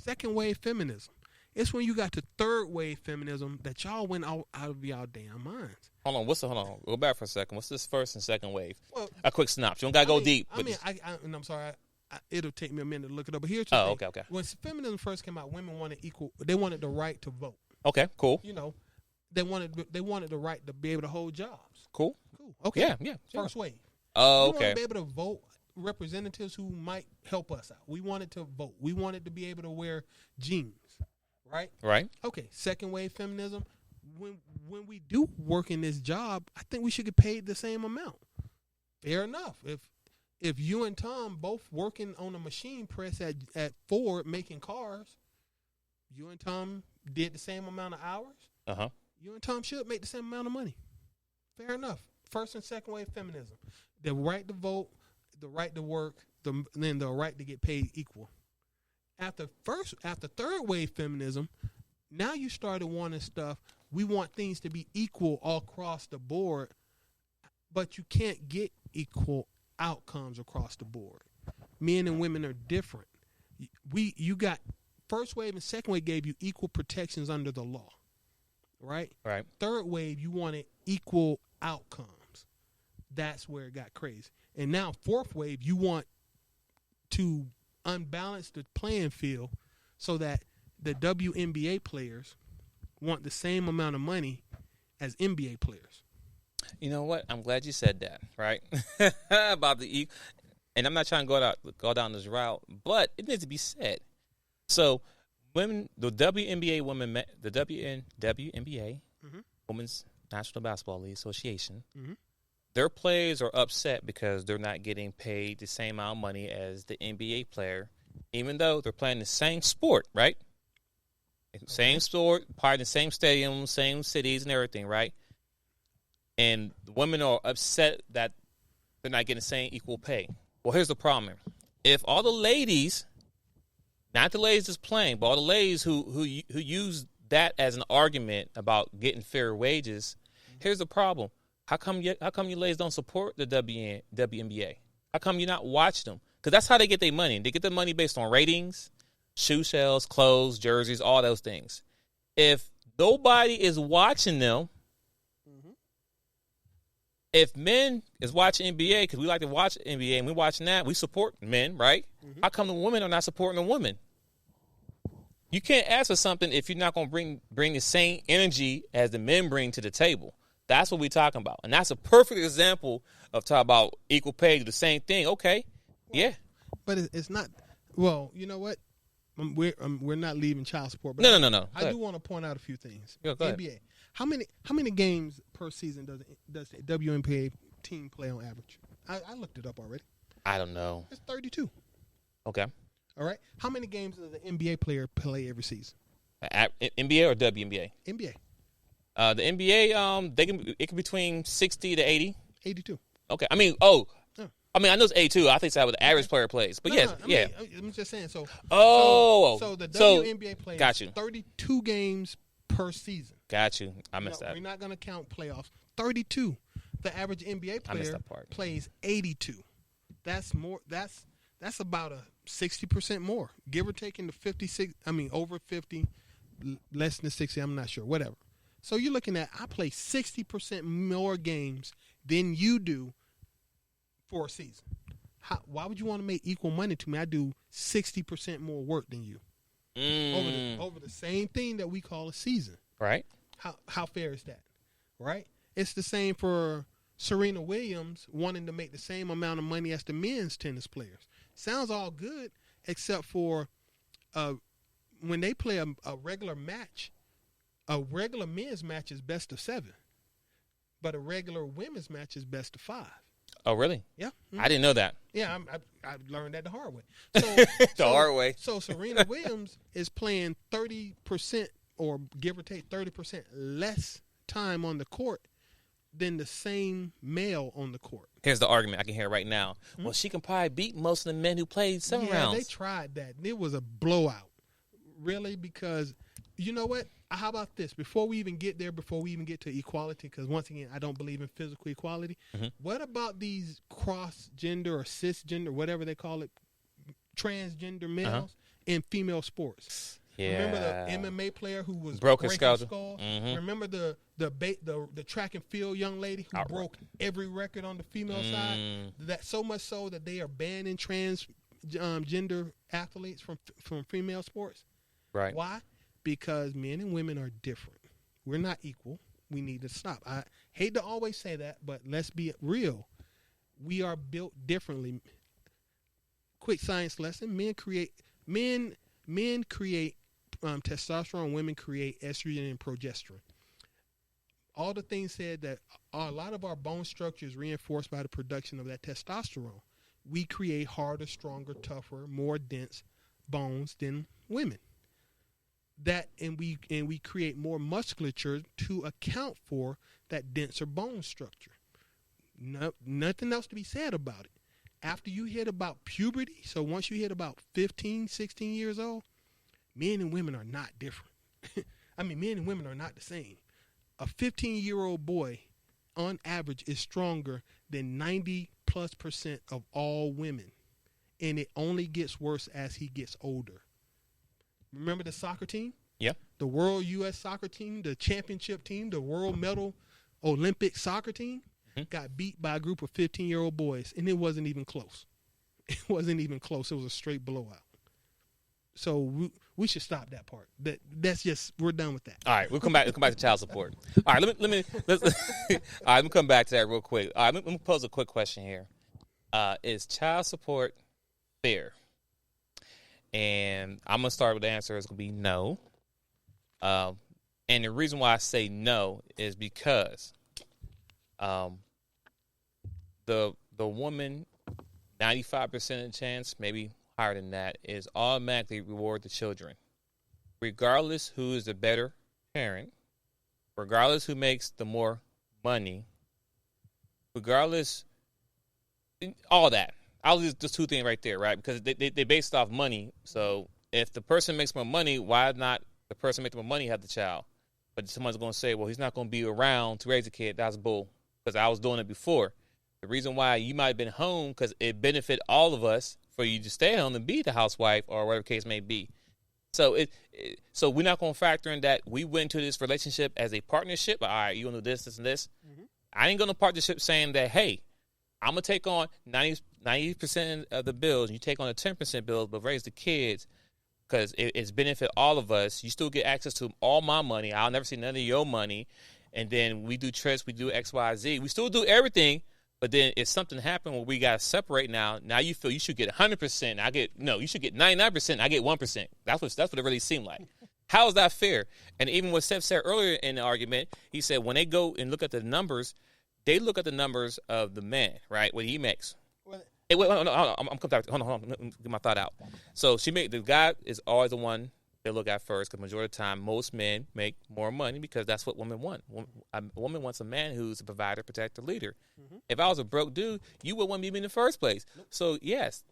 second wave feminism. It's when you got to third wave feminism that y'all went out of y'all damn minds. Hold on. Go back for a second. What's this first and second wave? Well, a quick synopsis. You don't gotta go deep. And I'm sorry. It'll take me a minute to look it up. But here's the thing. Okay. When feminism first came out, women wanted equal. They wanted the right to vote. Okay, cool. You know, they wanted the right to be able to hold jobs. Cool. Okay. Yeah. First wave. Oh, we okay. want to be able to vote representatives who might help us out. We wanted to vote. We wanted to be able to wear jeans. Right. Okay. Second wave feminism. When we do work in this job, I think we should get paid the same amount. Fair enough. If you and Tom both working on a machine press at Ford making cars, you and Tom did the same amount of hours. You and Tom should make the same amount of money. Fair enough. First and second wave feminism. The right to vote, the right to work, then the right to get paid equal. After third wave feminism, now you started wanting stuff. We want things to be equal all across the board, but you can't get equal outcomes across the board. Men and women are different. You got first wave and second wave gave you equal protections under the law, right? Right. Third wave, you wanted equal outcomes. That's where it got crazy. And now fourth wave, you want to unbalance the playing field so that the WNBA players want the same amount of money as NBA players. You know what? I'm glad you said that, right? About the and I'm not trying to go down this route, but it needs to be said. So, women, the WNBA women, the WNBA, Women's National Basketball League Association, their players are upset because they're not getting paid the same amount of money as the NBA player, even though they're playing the same sport, right? Okay. Same sport, part of the same stadium, same cities and everything, right? And the women are upset that they're not getting the same equal pay. Well, here's the problem. If all the ladies, not the ladies just playing, but all the ladies who use that as an argument about getting fair wages, here's the problem. How come you ladies don't support the WNBA? How come you not watch them? Because that's how they get their money. They get their money based on ratings, shoe sales, clothes, jerseys, all those things. If nobody is watching them, if men is watching NBA, because we like to watch NBA and we're watching that, we support men, right? How come the women are not supporting the women? You can't ask for something if you're not going to bring the same energy as the men bring to the table. That's what we're talking about. And that's a perfect example of talking about equal pay, the same thing. Okay, yeah. But it's not, well, you know what? We're not leaving child support. But No. I do want to point out a few things. Yeah, go ahead. NBA. How many games per season does the WNBA team play on average? I looked it up already. I don't know. It's 32. Okay. All right. How many games does an NBA player play every season? NBA or WNBA? NBA. The NBA, it can be between 60 to 80. 82. Okay. I mean, I know it's 82. I think that's what the average player plays. But yeah. I'm just saying. So the WNBA plays got you. 32 games per season. Got you. I missed that. We're not going to count playoffs. 32. The average NBA player plays 82. That's more. That's about a 60% more, give or take into 56. I mean, over 50, less than 60. I'm not sure. Whatever. So you're looking at I play 60% more games than you do for a season. Why would you want to make equal money to me? I do 60% more work than you over the same thing that we call a season. Right. How fair is that? Right. It's the same for Serena Williams wanting to make the same amount of money as the men's tennis players. Sounds all good, except for when they play a regular match. A regular men's match is best of 7. but a regular women's match is best of 5. Oh, really? Yeah. I didn't know that. Yeah, I learned that the hard way. Hard way. So Serena Williams is playing 30% or give or take 30% less time on the court than the same male on the court. Here's the argument I can hear right now. Well, she can probably beat most of the men who played 7 rounds. Yeah, they tried that. It was a blowout. Really? Because you know what? How about this? Before we even get there, before we even get to equality, because once again, I don't believe in physical equality. What about these cross-gender or cisgender, whatever they call it, transgender males in female sports? Yeah. Remember the MMA player who was broke breaking his skull? Mm-hmm. Remember the track and field young lady who broke every record on the female side? That so much so that they are banning transgender athletes from female sports. Right. Why? Because men and women are different. We're not equal. We need to stop. I hate to always say that, but let's be real. We are built differently. Quick science lesson: men create testosterone. Women create estrogen and progesterone. All the things said that a lot of our bone structure is reinforced by the production of that testosterone. We create harder, stronger, tougher, more dense bones than women. And we create more musculature to account for that denser bone structure. Nothing else to be said about it. After you hit about puberty, so once you hit about 15, 16 years old, men and women are not different. I mean, men and women are not the same. A 15-year-old boy, on average, is stronger than 90+% of all women. And it only gets worse as he gets older. Remember the soccer team? Yeah. The world U.S. soccer team, the championship team, the world medal Olympic soccer team got beat by a group of 15-year-old boys, and it wasn't even close. It wasn't even close. It was a straight blowout. So we should stop that part. That's just, we're done with that. All right, we'll come back to child support. All right, let me all right, let me come back to that real quick. All right, let me pose a quick question here. Is child support fair? And I'm going to start with the answer. It's going to be no. And the reason why I say no is because the woman, 95% of the chance, maybe higher than that, is automatically reward the children. Regardless who is the better parent, regardless who makes the more money, regardless, all that. I'll use just 2 things right there, right? Because they based off money. So if the person makes more money, why not the person making more money have the child? But someone's going to say, well, he's not going to be around to raise a kid. That's bull. Because I was doing it before. The reason why you might have been home, because it benefit all of us for you to stay home and be the housewife or whatever case may be. So so we're not going to factor in that we went into this relationship as a partnership. All right, you going to do this, this, and this. I ain't going to partnership saying that, hey, I'm going to take on 90% of the bills. You take on the 10% bills, but raise the kids because it's benefit all of us. You still get access to all my money. I'll never see none of your money. And then we do trips, we do X, Y, Z. We still do everything, but then if something happened where we got to separate now you feel you should get 100%. You should get 99%. I get 1%. That's what it really seemed like. How is that fair? And even what Seth said earlier in the argument, he said when they go and look at the numbers, they look at the numbers of the man, right? What he makes. I'm coming back. Hold on. Let me get my thought out. So the guy is always the one they look at first, because majority of the time, most men make more money because that's what women want. A woman wants a man who's a provider, protector, leader. If I was a broke dude, you wouldn't want me in the first place. Nope. So yes,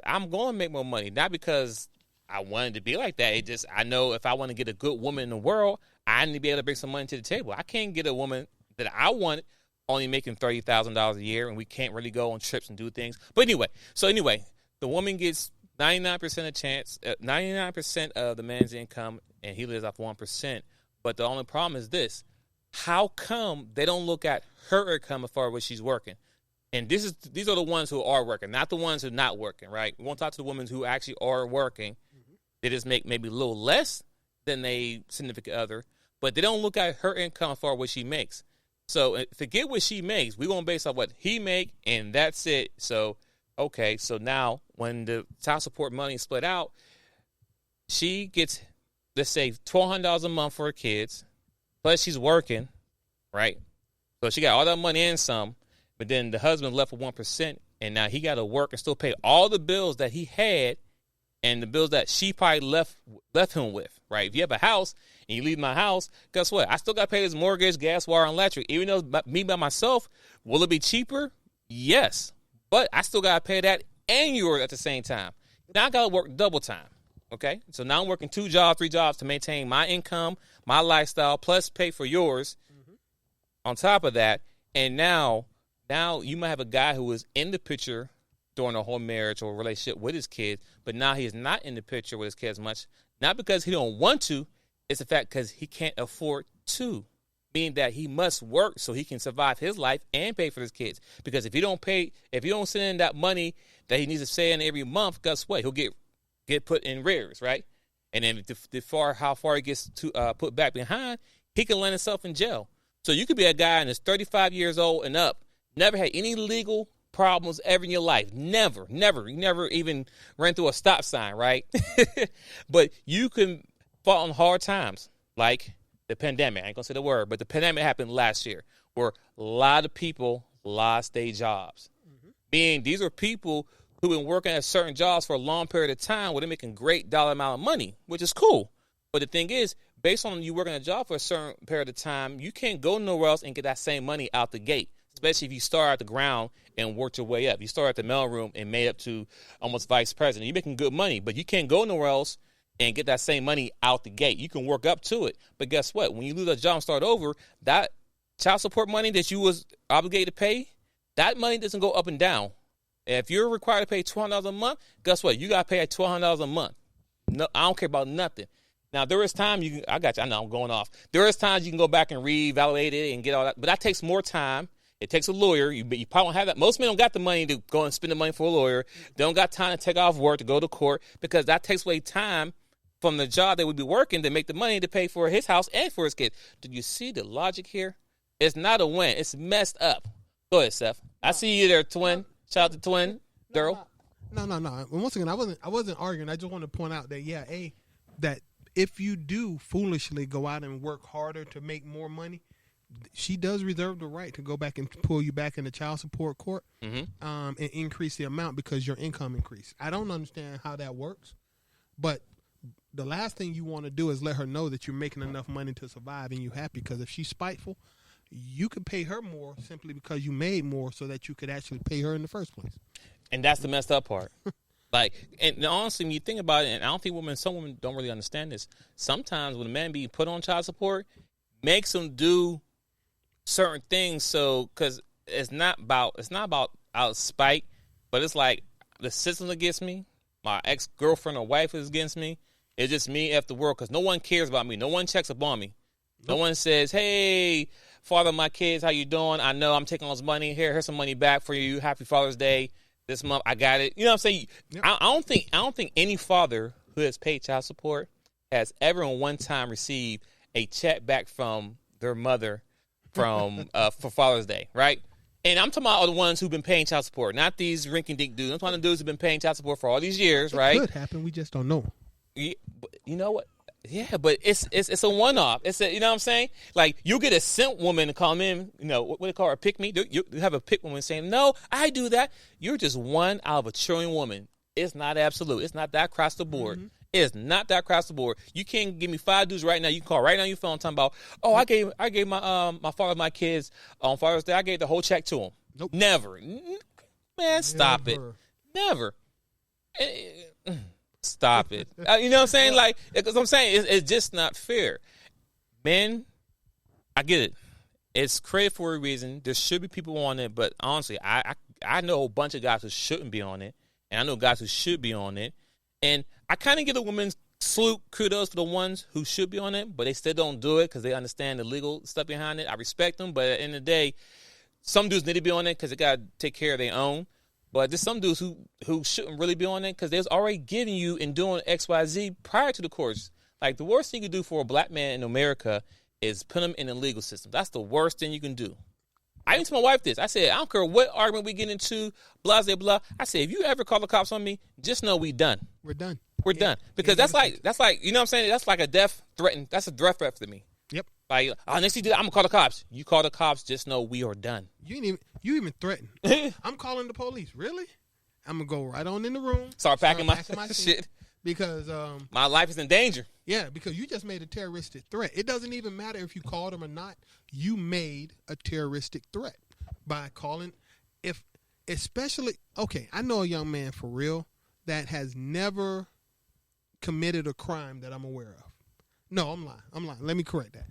I'm going to make more money, not because I wanted to be like that. It just, I know if I want to get a good woman in the world, I need to be able to bring some money to the table. I can't get a woman that I want only making $30,000 a year, and we can't really go on trips and do things. But anyway, the woman gets 99% of the man's income, and he lives off 1%. But the only problem is this: how come they don't look at her income as far as what she's working? And these are the ones who are working, not the ones who are not working, right? We won't talk to the women who actually are working. They just make maybe a little less than they significant other, but they don't look at her income as far as what she makes. So forget what she makes. We're going to base off what he make, and that's it. So, okay, so now when the child support money is split out, she gets, let's say, $1,200 a month for her kids, plus she's working, right? So she got all that money and some, but then the husband left with 1%, and now he got to work and still pay all the bills that he had and the bills that she probably left him with, right? If you have a house and you leave my house, guess what? I still got to pay this mortgage, gas, water, and electric. Even though it's me by myself, will it be cheaper? Yes. But I still got to pay that and yours at the same time. Now I got to work double time, okay? So now I'm working 2 jobs, 3 jobs to maintain my income, my lifestyle, plus pay for yours on top of that. And now you might have a guy who was in the picture during a whole marriage or relationship with his kids, but now he is not in the picture with his kids much, not because he don't want to, it's the fact because he can't afford to, meaning that he must work so he can survive his life and pay for his kids. Because if you don't send in that money that he needs to send in every month, guess what? He'll get put in arrears, right? And then how far he gets to put back behind, he can land himself in jail. So you could be a guy and is 35 years old and up, never had any legal problems ever in your life. Never. You never even ran through a stop sign, right? But you can fall on hard times like the pandemic. I ain't going to say the word, but the pandemic happened last year where a lot of people lost their jobs. Meaning these are people who've been working at certain jobs for a long period of time where they're making great dollar amount of money, which is cool. But the thing is, based on you working a job for a certain period of time, you can't go nowhere else and get that same money out the gate, especially if you start at the ground and work your way up. You start at the mailroom and made up to almost vice president. You're making good money, but you can't go nowhere else and get that same money out the gate. You can work up to it. But guess what? When you lose a job and start over, that child support money that you was obligated to pay, that money doesn't go up and down. And if you're required to pay $200 a month, guess what? You got to pay $1,200 a month. No, I don't care about nothing. Now, there is time I got you. I know I'm going off. There is times you can go back and reevaluate it and get all that. But that takes more time. It takes a lawyer. You probably don't have that. Most men don't got the money to go and spend the money for a lawyer. They don't got time to take off work to go to court because that takes away time from the job they would be working to make the money to pay for his house and for his kids. Did you see the logic here? It's not a win. It's messed up. Go ahead, Seth. I see you there, twin. Shout out to twin, girl. No. Once again, I wasn't arguing. I just want to point out that that if you do foolishly go out and work harder to make more money, she does reserve the right to go back and pull you back in the child support court and increase the amount because your income increased. I don't understand how that works, but the last thing you want to do is let her know that you're making enough money to survive and you're happy, because if she's spiteful, you could pay her more simply because you made more so that you could actually pay her in the first place. And that's the messed up part. And honestly, when you think about it, and I don't think some women don't really understand this, sometimes when a man being put on child support makes them do certain things, so because it's not about out of spite, but it's like the system against me, my ex-girlfriend or wife is against me. It's just me after the world because no one cares about me. No one checks up on me. Nope. No one says, "Hey, father of my kids, how you doing? I know I'm taking all this money. Here's some money back for you. Happy Father's Day this month. I got it." You know what I'm saying? Yep. I don't think any father who has paid child support has ever in one time received a check back from their mother for Father's Day, right? And I'm talking about all the ones who've been paying child support, not these rinky-dink dudes. I'm talking about the dudes who've been paying child support for all these years, right? It could happen. We just don't know. Yeah, you know what? Yeah, but it's a one-off. You know what I'm saying? Like, you'll get a simp woman to come in, what do they call her, pick me? You have a pick woman saying, "No, I do that." You're just one out of a trillion women. It's not absolute. It's not that across the board. Mm-hmm. It's not that across the board. You can't give me 5 dudes right now. You can call right now on your phone talking about, "Oh, I gave my father my kids on Father's Day. I gave the whole check to him." Nope. Never. Man, stop it. Never. Stop it. You know what I'm saying? Like, because I'm saying it's just not fair. Men, I get it. It's created for a reason. There should be people on it, but honestly, I know a bunch of guys who shouldn't be on it, and I know guys who should be on it. And I kind of give a woman's salute, kudos for the ones who should be on it, but they still don't do it because they understand the legal stuff behind it. I respect them, but at the end of the day, some dudes need to be on it because they got to take care of their own. But there's some dudes who shouldn't really be on it because they're already giving you and doing XYZ prior to the course. Like, the worst thing you can do for a black man in America is put him in the legal system. That's the worst thing you can do. I even told my wife this. I said, I don't care what argument we get into, blah, blah, blah. I said, if you ever call the cops on me, just know we done. We're done. We're done. Because that's like, you know what I'm saying? That's like a death threat. That's a death threat for me. Yep. Like, next you do that, I'm gonna call the cops. You call the cops, just know we are done. You even threatened. I'm calling the police. Really? I'm gonna go right on in the room. Start packing my shit because my life is in danger. Yeah, because you just made a terroristic threat. It doesn't even matter if you called them or not. You made a terroristic threat by calling. I know a young man for real that has never committed a crime that I'm aware of. No, I'm lying. Let me correct that.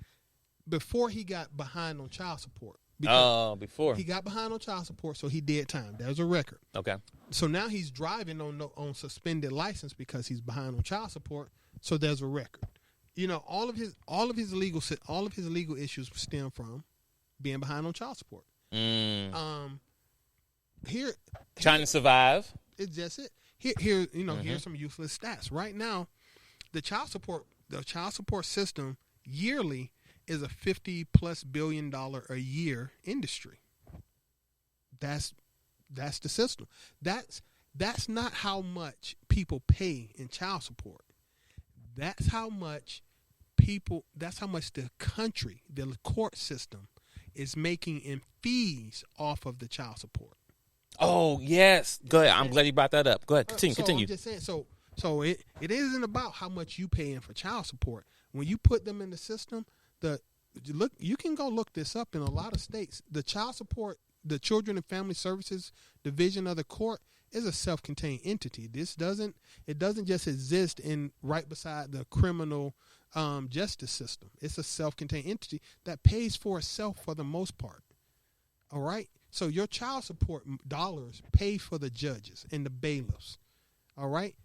Before he got behind on child support. Before. He got behind on child support, so he did time. There's a record. Okay. So now he's driving on suspended license because he's behind on child support, so there's a record. You know, all of his legal issues stem from being behind on child support. Trying to survive. It's just it. Here's some useless stats. Right now, the child support system yearly is a $50+ billion a year industry. That's the system. That's not how much people pay in child support. That's how much the country, the court system, is making in fees off of the child support. Oh, yes. Go ahead. I'm glad you brought that up. Go ahead. Continue. I'm just saying, so it isn't about how much you pay in for child support. When you put them in the system, you can go look this up in a lot of states. The child support, the Children and Family Services Division of the court is a self-contained entity. It doesn't just exist right beside the criminal justice system. It's a self-contained entity that pays for itself for the most part. All right? So your child support dollars pay for the judges and the bailiffs. All right?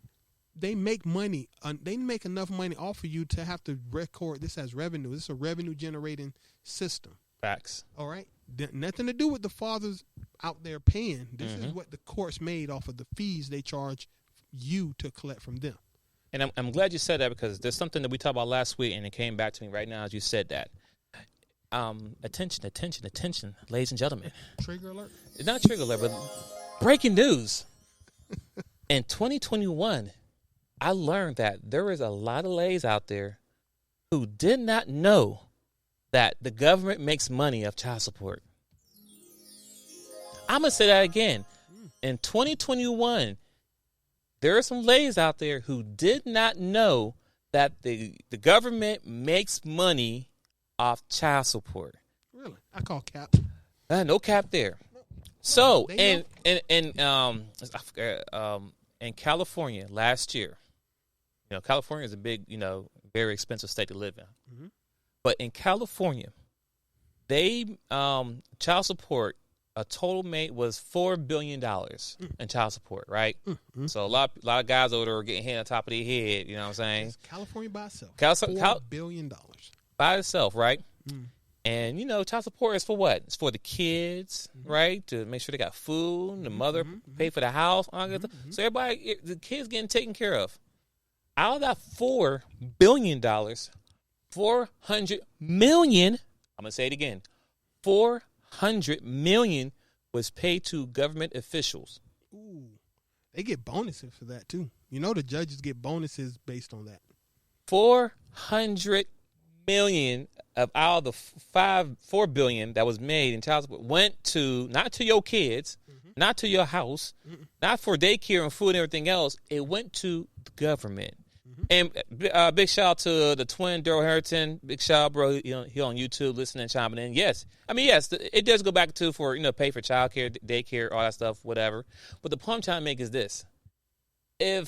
They make money. They make enough money off of you to have to record this as revenue. This is a revenue-generating system. Facts. All right? Nothing to do with the fathers out there paying. This is what the courts made off of the fees they charge you to collect from them. And I'm glad you said that because there's something that we talked about last week, and it came back to me right now as you said that. Attention, ladies and gentlemen. Trigger alert? It's not trigger alert, but breaking news. In 2021, I learned that there is a lot of ladies out there who did not know that the government makes money off child support. I'm going to say that again. In 2021, there are some ladies out there who did not know that the government makes money off child support. Really? I call cap. No cap there. So in California last year, California is a big, very expensive state to live in. Mm-hmm. But in California, they child support a total made was $4 billion in child support, right? Mm-hmm. So a lot of guys over there are getting hit on top of their head. You know what I'm saying? It's California by itself. $4 billion by itself, right? Mm. And child support is for what? It's for the kids, right? To make sure they got food, the mother pay for the house, all that. So everybody, the kids getting taken care of. Out of that $4 billion, $400 million. I'm gonna say it again. $400 million was paid to government officials. Ooh, they get bonuses for that too. The judges get bonuses based on that. $400 million of out of the $4 billion that was made in child support went to not to your kids, not to your house, not for daycare and food and everything else. It went to the government. And big shout out to the twin Daryl Harrington. Big shout out, bro. He on YouTube listening, chiming in. Yes, it does go back to for pay for child care, daycare, all that stuff, whatever. But the point I'm trying to make is this: I'm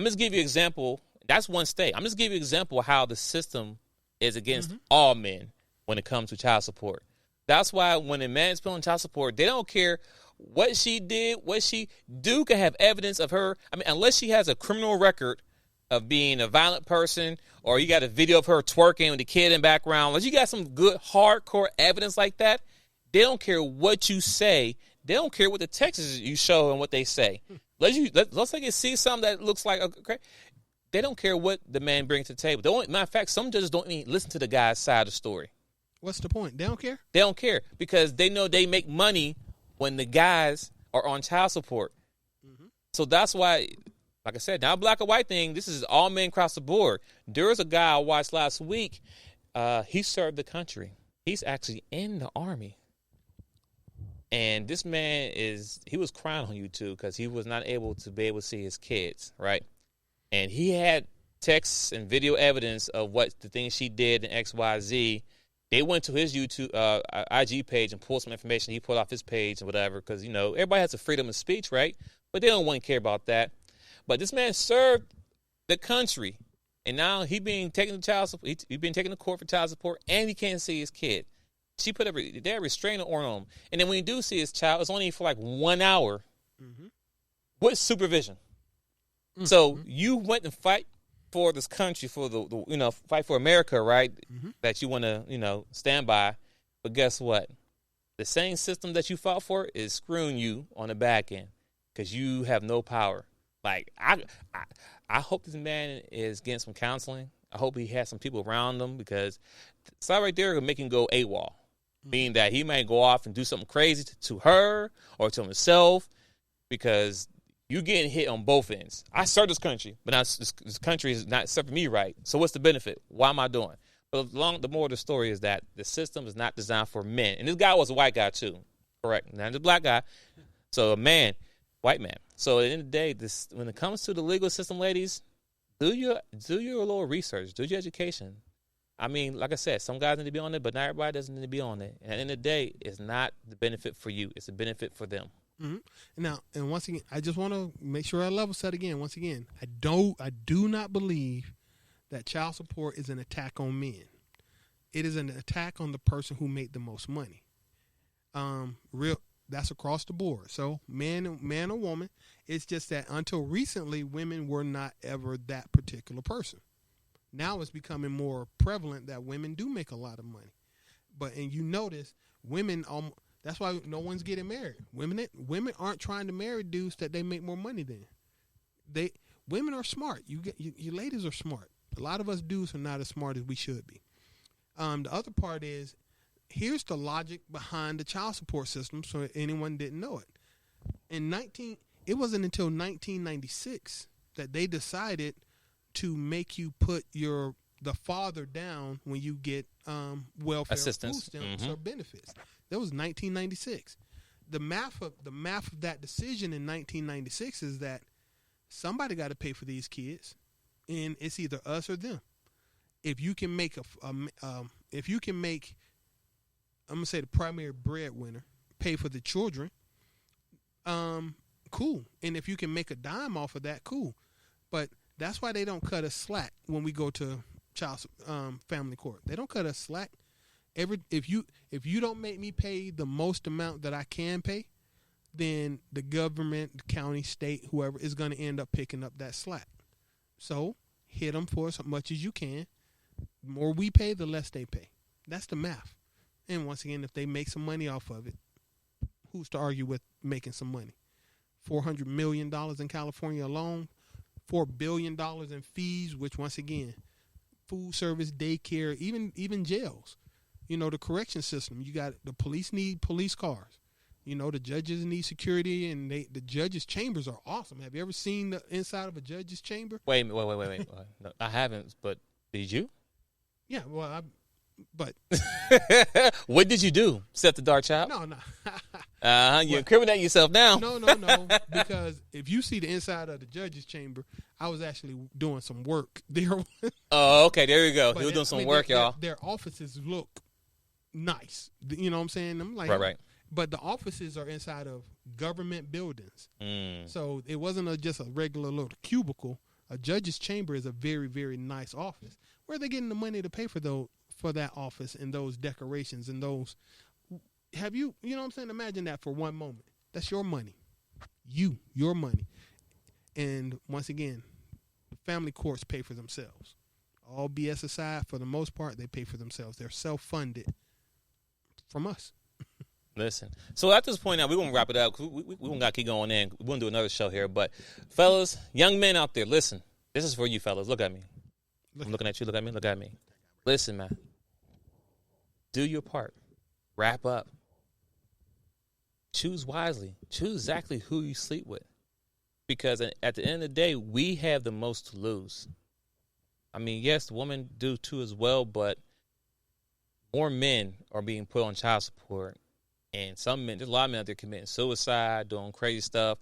just give you an example. That's one state. I'm just give you an example of how the system is against all men when it comes to child support. That's why when a man's paying child support, they don't care what she did, what she do, can have evidence of her. Unless she has a criminal record of being a violent person, or you got a video of her twerking with the kid in the background, unless you got some good hardcore evidence like that, they don't care what you say. They don't care what the texts you show and what they say. Let's say you see something that looks like okay. They don't care what the man brings to the table. Matter of fact, some judges don't even listen to the guy's side of the story. What's the point? They don't care? They don't care because they know they make money when the guys are on child support. So that's why, like I said, not a black or white thing. This is all men across the board. There was a guy I watched last week. He served the country. He's actually in the Army. And this man he was crying on YouTube because he was not able to see his kids, right? And he had texts and video evidence of what the things she did in XYZ. They went to his YouTube, IG page and pulled some information. He pulled off his page and whatever because, everybody has a freedom of speech, right? But they don't want to care about that. But this man served the country. And now he being taken to child support. He been taken to court for child support, and he can't see his kid. She put a restraining order on him, and then when you do see his child, it's only for like 1 hour with supervision. Mm-hmm. So you went and fight for this country, for the fight for America, right? Mm-hmm. That you want to stand by, but guess what? The same system that you fought for is screwing you on the back end because you have no power. Like I hope this man is getting some counseling. I hope he has some people around him because that right there will make him go AWOL, meaning that he might go off and do something crazy to her or to himself because you're getting hit on both ends. I serve this country, but now this country is not serving me right. So what's the benefit? Why am I doing? But the moral of the story is that the system is not designed for men. And this guy was a white guy too, correct? Not a black guy. So a man, white man. So at the end of the day, when it comes to the legal system, ladies, do your little research, do your education. I mean, like I said, some guys need to be on it, but not everybody doesn't need to be on it. And at the end of the day, it's not the benefit for you; it's a benefit for them. Mm-hmm. Now, and once again, I just want to make sure I level set again. Once again, I do not believe that child support is an attack on men. It is an attack on the person who made the most money. That's across the board. So man or woman, it's just that until recently, women were not ever that particular person. Now it's becoming more prevalent that women do make a lot of money. And you notice women, that's why no one's getting married. Women aren't trying to marry dudes that they make more money than. Women are smart. You ladies are smart. A lot of us dudes are not as smart as we should be. The other part is, here's the logic behind the child support system, so anyone didn't know it. It wasn't until 1996 that they decided to make you put the father down when you get welfare assistance, food stamps or benefits. That was 1996. The math of that decision in 1996 is that somebody got to pay for these kids, and it's either us or them. If you can make I'm going to say the primary breadwinner pay for the children, cool. And if you can make a dime off of that, cool. But that's why they don't cut us slack when we go to family court. They don't cut us slack. If you don't make me pay the most amount that I can pay, then the government, the county, state, whoever is going to end up picking up that slack. So hit them for as much as you can. The more we pay, the less they pay. That's the math. And once again, if they make some money off of it, who's to argue with making some money? $400 million in California alone, $4 billion in fees, which once again, food service, daycare, even jails. The correction system. You got the police need police cars. The judges need security, and the judges' chambers are awesome. Have you ever seen the inside of a judge's chamber? Wait. No, I haven't, but did you? Yeah, well, but what did you do? Set the dark child? No. You incriminate yourself now. No. Because if you see the inside of the judge's chamber, I was actually doing some work there. Oh, okay. There you go. He was doing some work, y'all. Their offices look nice. You know what I'm saying? I'm like, right. But the offices are inside of government buildings. So it wasn't just a regular little cubicle. A judge's chamber is a very, very nice office. Where are they getting the money to pay for that office and those decorations and those? You know what I'm saying? Imagine that for one moment. That's your money. Your money. And once again, the family courts pay for themselves. All BS aside, for the most part, they pay for themselves. They're self-funded from us. Listen. So at this point now, we're going to wrap it up. We don't got to keep going in. We're going to do another show here. But, fellas, young men out there, listen. This is for you, fellas. Look at me. I'm looking at you. Look at me. Look at me. Listen, man. Do your part. Wrap up. Choose wisely. Choose exactly who you sleep with. Because at the end of the day, we have the most to lose. I mean, yes, the women do too as well, but more men are being put on child support, and some men, there's a lot of men out there committing suicide, doing crazy stuff.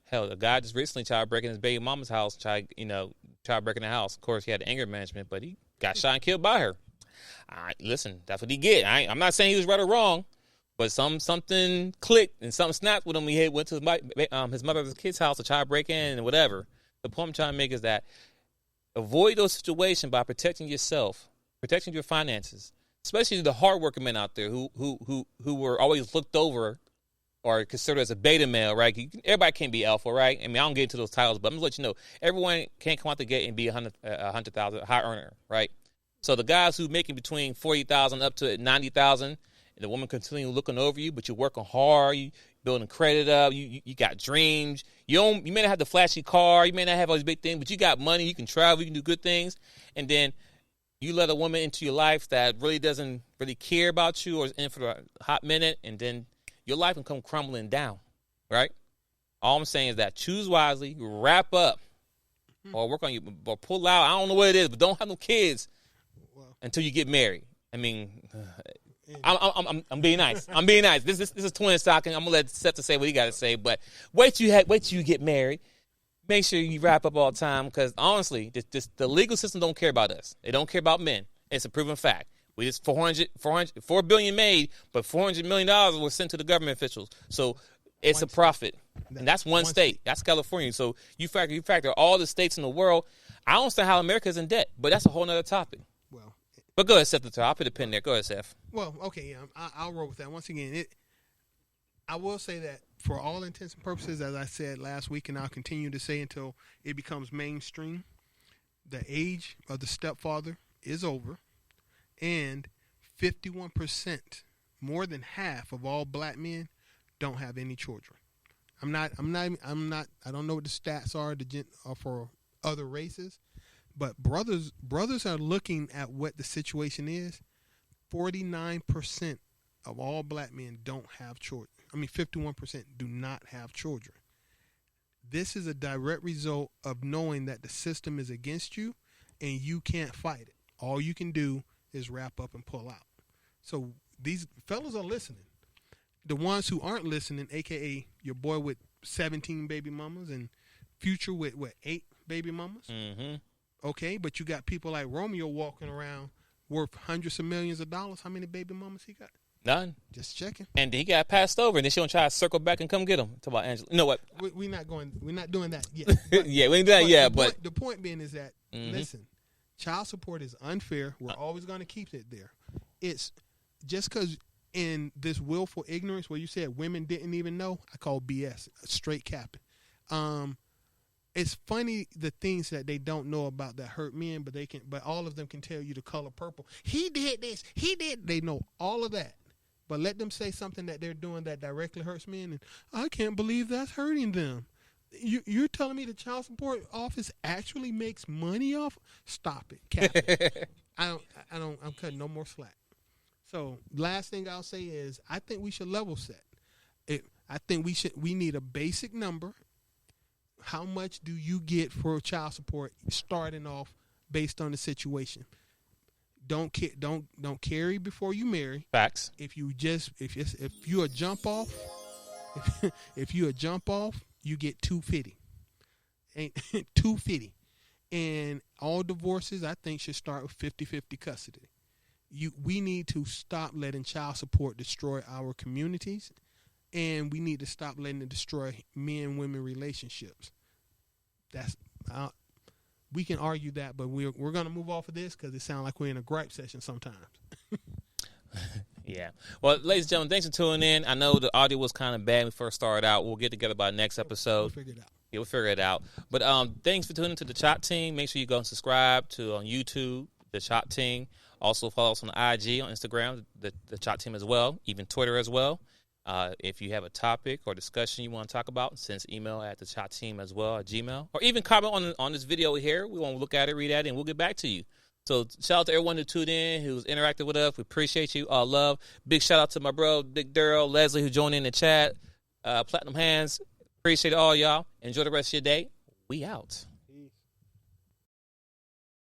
Hell, a guy just recently tried breaking his baby mama's house, tried breaking the house. Of course, he had anger management, but he got shot and killed by her. Listen, that's what he get. I'm not saying he was right or wrong, but something clicked and something snapped with him. He went to his mother's kid's house to try to break in and whatever. The point I'm trying to make is that avoid those situations by protecting yourself, protecting your finances, especially the hardworking men out there who were always looked over or considered as a beta male, right? Everybody can't be alpha, right? I mean, I don't get into those titles, but I'm just let you know, everyone can't come out the gate and be 100,000 high earner, right? So the guys who making between 40,000 up to 90,000, and the woman continue looking over you, but you're working hard, you building credit up, you got dreams. You may not have the flashy car, you may not have all these big things, but you got money, you can travel, you can do good things, and then you let a woman into your life that really doesn't really care about you or is in for a hot minute, and then your life can come crumbling down, right? All I'm saying is that choose wisely, wrap up, or work on you, or pull out. I don't know what it is, but don't have no kids until you get married. I mean, I'm being nice. I'm being nice. This is twin stocking. I'm gonna let Seth to say what he got to say, but wait till you get married. Make sure you wrap up all the time, because honestly, the legal system don't care about us. They don't care about men. It's a proven fact. We just $4 billion made, but $400 million was sent to the government officials. So it's a profit, and that's one state. That's California. So you factor all the states in the world. I don't understand how America's in debt, but that's a whole other topic. Well, but go ahead, Seth. I'll put a pin there. Go ahead, Seth. Well, okay, yeah, I'll roll with that. Once again, I will say that for all intents and purposes, as I said last week, and I'll continue to say until it becomes mainstream, the age of the stepfather is over. And 51%, more than half of all black men, don't have any children. I don't know what the stats are for other races, but brothers are looking at what the situation is. 49% of all black men don't have children. 51% do not have children. This is a direct result of knowing that the system is against you and you can't fight it. All you can do is wrap up and pull out. So these fellas are listening. The ones who aren't listening, a.k.a. your boy with 17 baby mamas and Future with, 8 baby mamas? Mm-hmm. Okay, but you got people like Romeo walking around worth hundreds of millions of dollars. How many baby mamas he got? None. Just checking. And he got passed over, and then she gonna try to circle back and come get him. Talk about Angela. You know what? We're not doing that yet. But, yeah, we ain't doing that yet. But the point being is that listen, child support is unfair. We're always going to keep it there. It's just because in this willful ignorance where you said women didn't even know, I call BS, straight capping. It's funny the things that they don't know about that hurt men, but all of them can tell you the color purple. He did this. He did. They know all of that. But let them say something that they're doing that directly hurts men, and I can't believe that's hurting them. You're telling me the child support office actually makes money off? Stop it, cap it. I'm cutting no more slack. So last thing I'll say is I think we should level set. I think we need a basic number. How much do you get for child support starting off based on the situation? Don't carry before you marry. Facts. If you a jump off, if you a jump off, you get $250. $250. And all divorces, I think, should start with 50-50 custody. We need to stop letting child support destroy our communities, and we need to stop letting it destroy men-women relationships. We can argue that, but we're going to move off of this because it sounds like we're in a gripe session sometimes. Yeah. Well, ladies and gentlemen, thanks for tuning in. I know the audio was kind of bad when we first started out. We'll get together by the next episode. We'll figure it out. Yeah, we'll figure it out. But thanks for tuning into the DaChop team. Make sure you go and subscribe on YouTube, the DaChop team. Also follow us on IG, on Instagram, the DaChop team as well, even Twitter as well. If you have a topic or discussion you want to talk about, send us email at the DaChop team as well at Gmail. Or even comment on this video here. We want to look at it, read at it, and we'll get back to you. So shout out to everyone who tuned in, who's interacted with us. We appreciate you. All love. Big shout out to my bro, Big Daryl, Leslie, who joined in the chat. Platinum Hands. Appreciate all y'all. Enjoy the rest of your day. We out.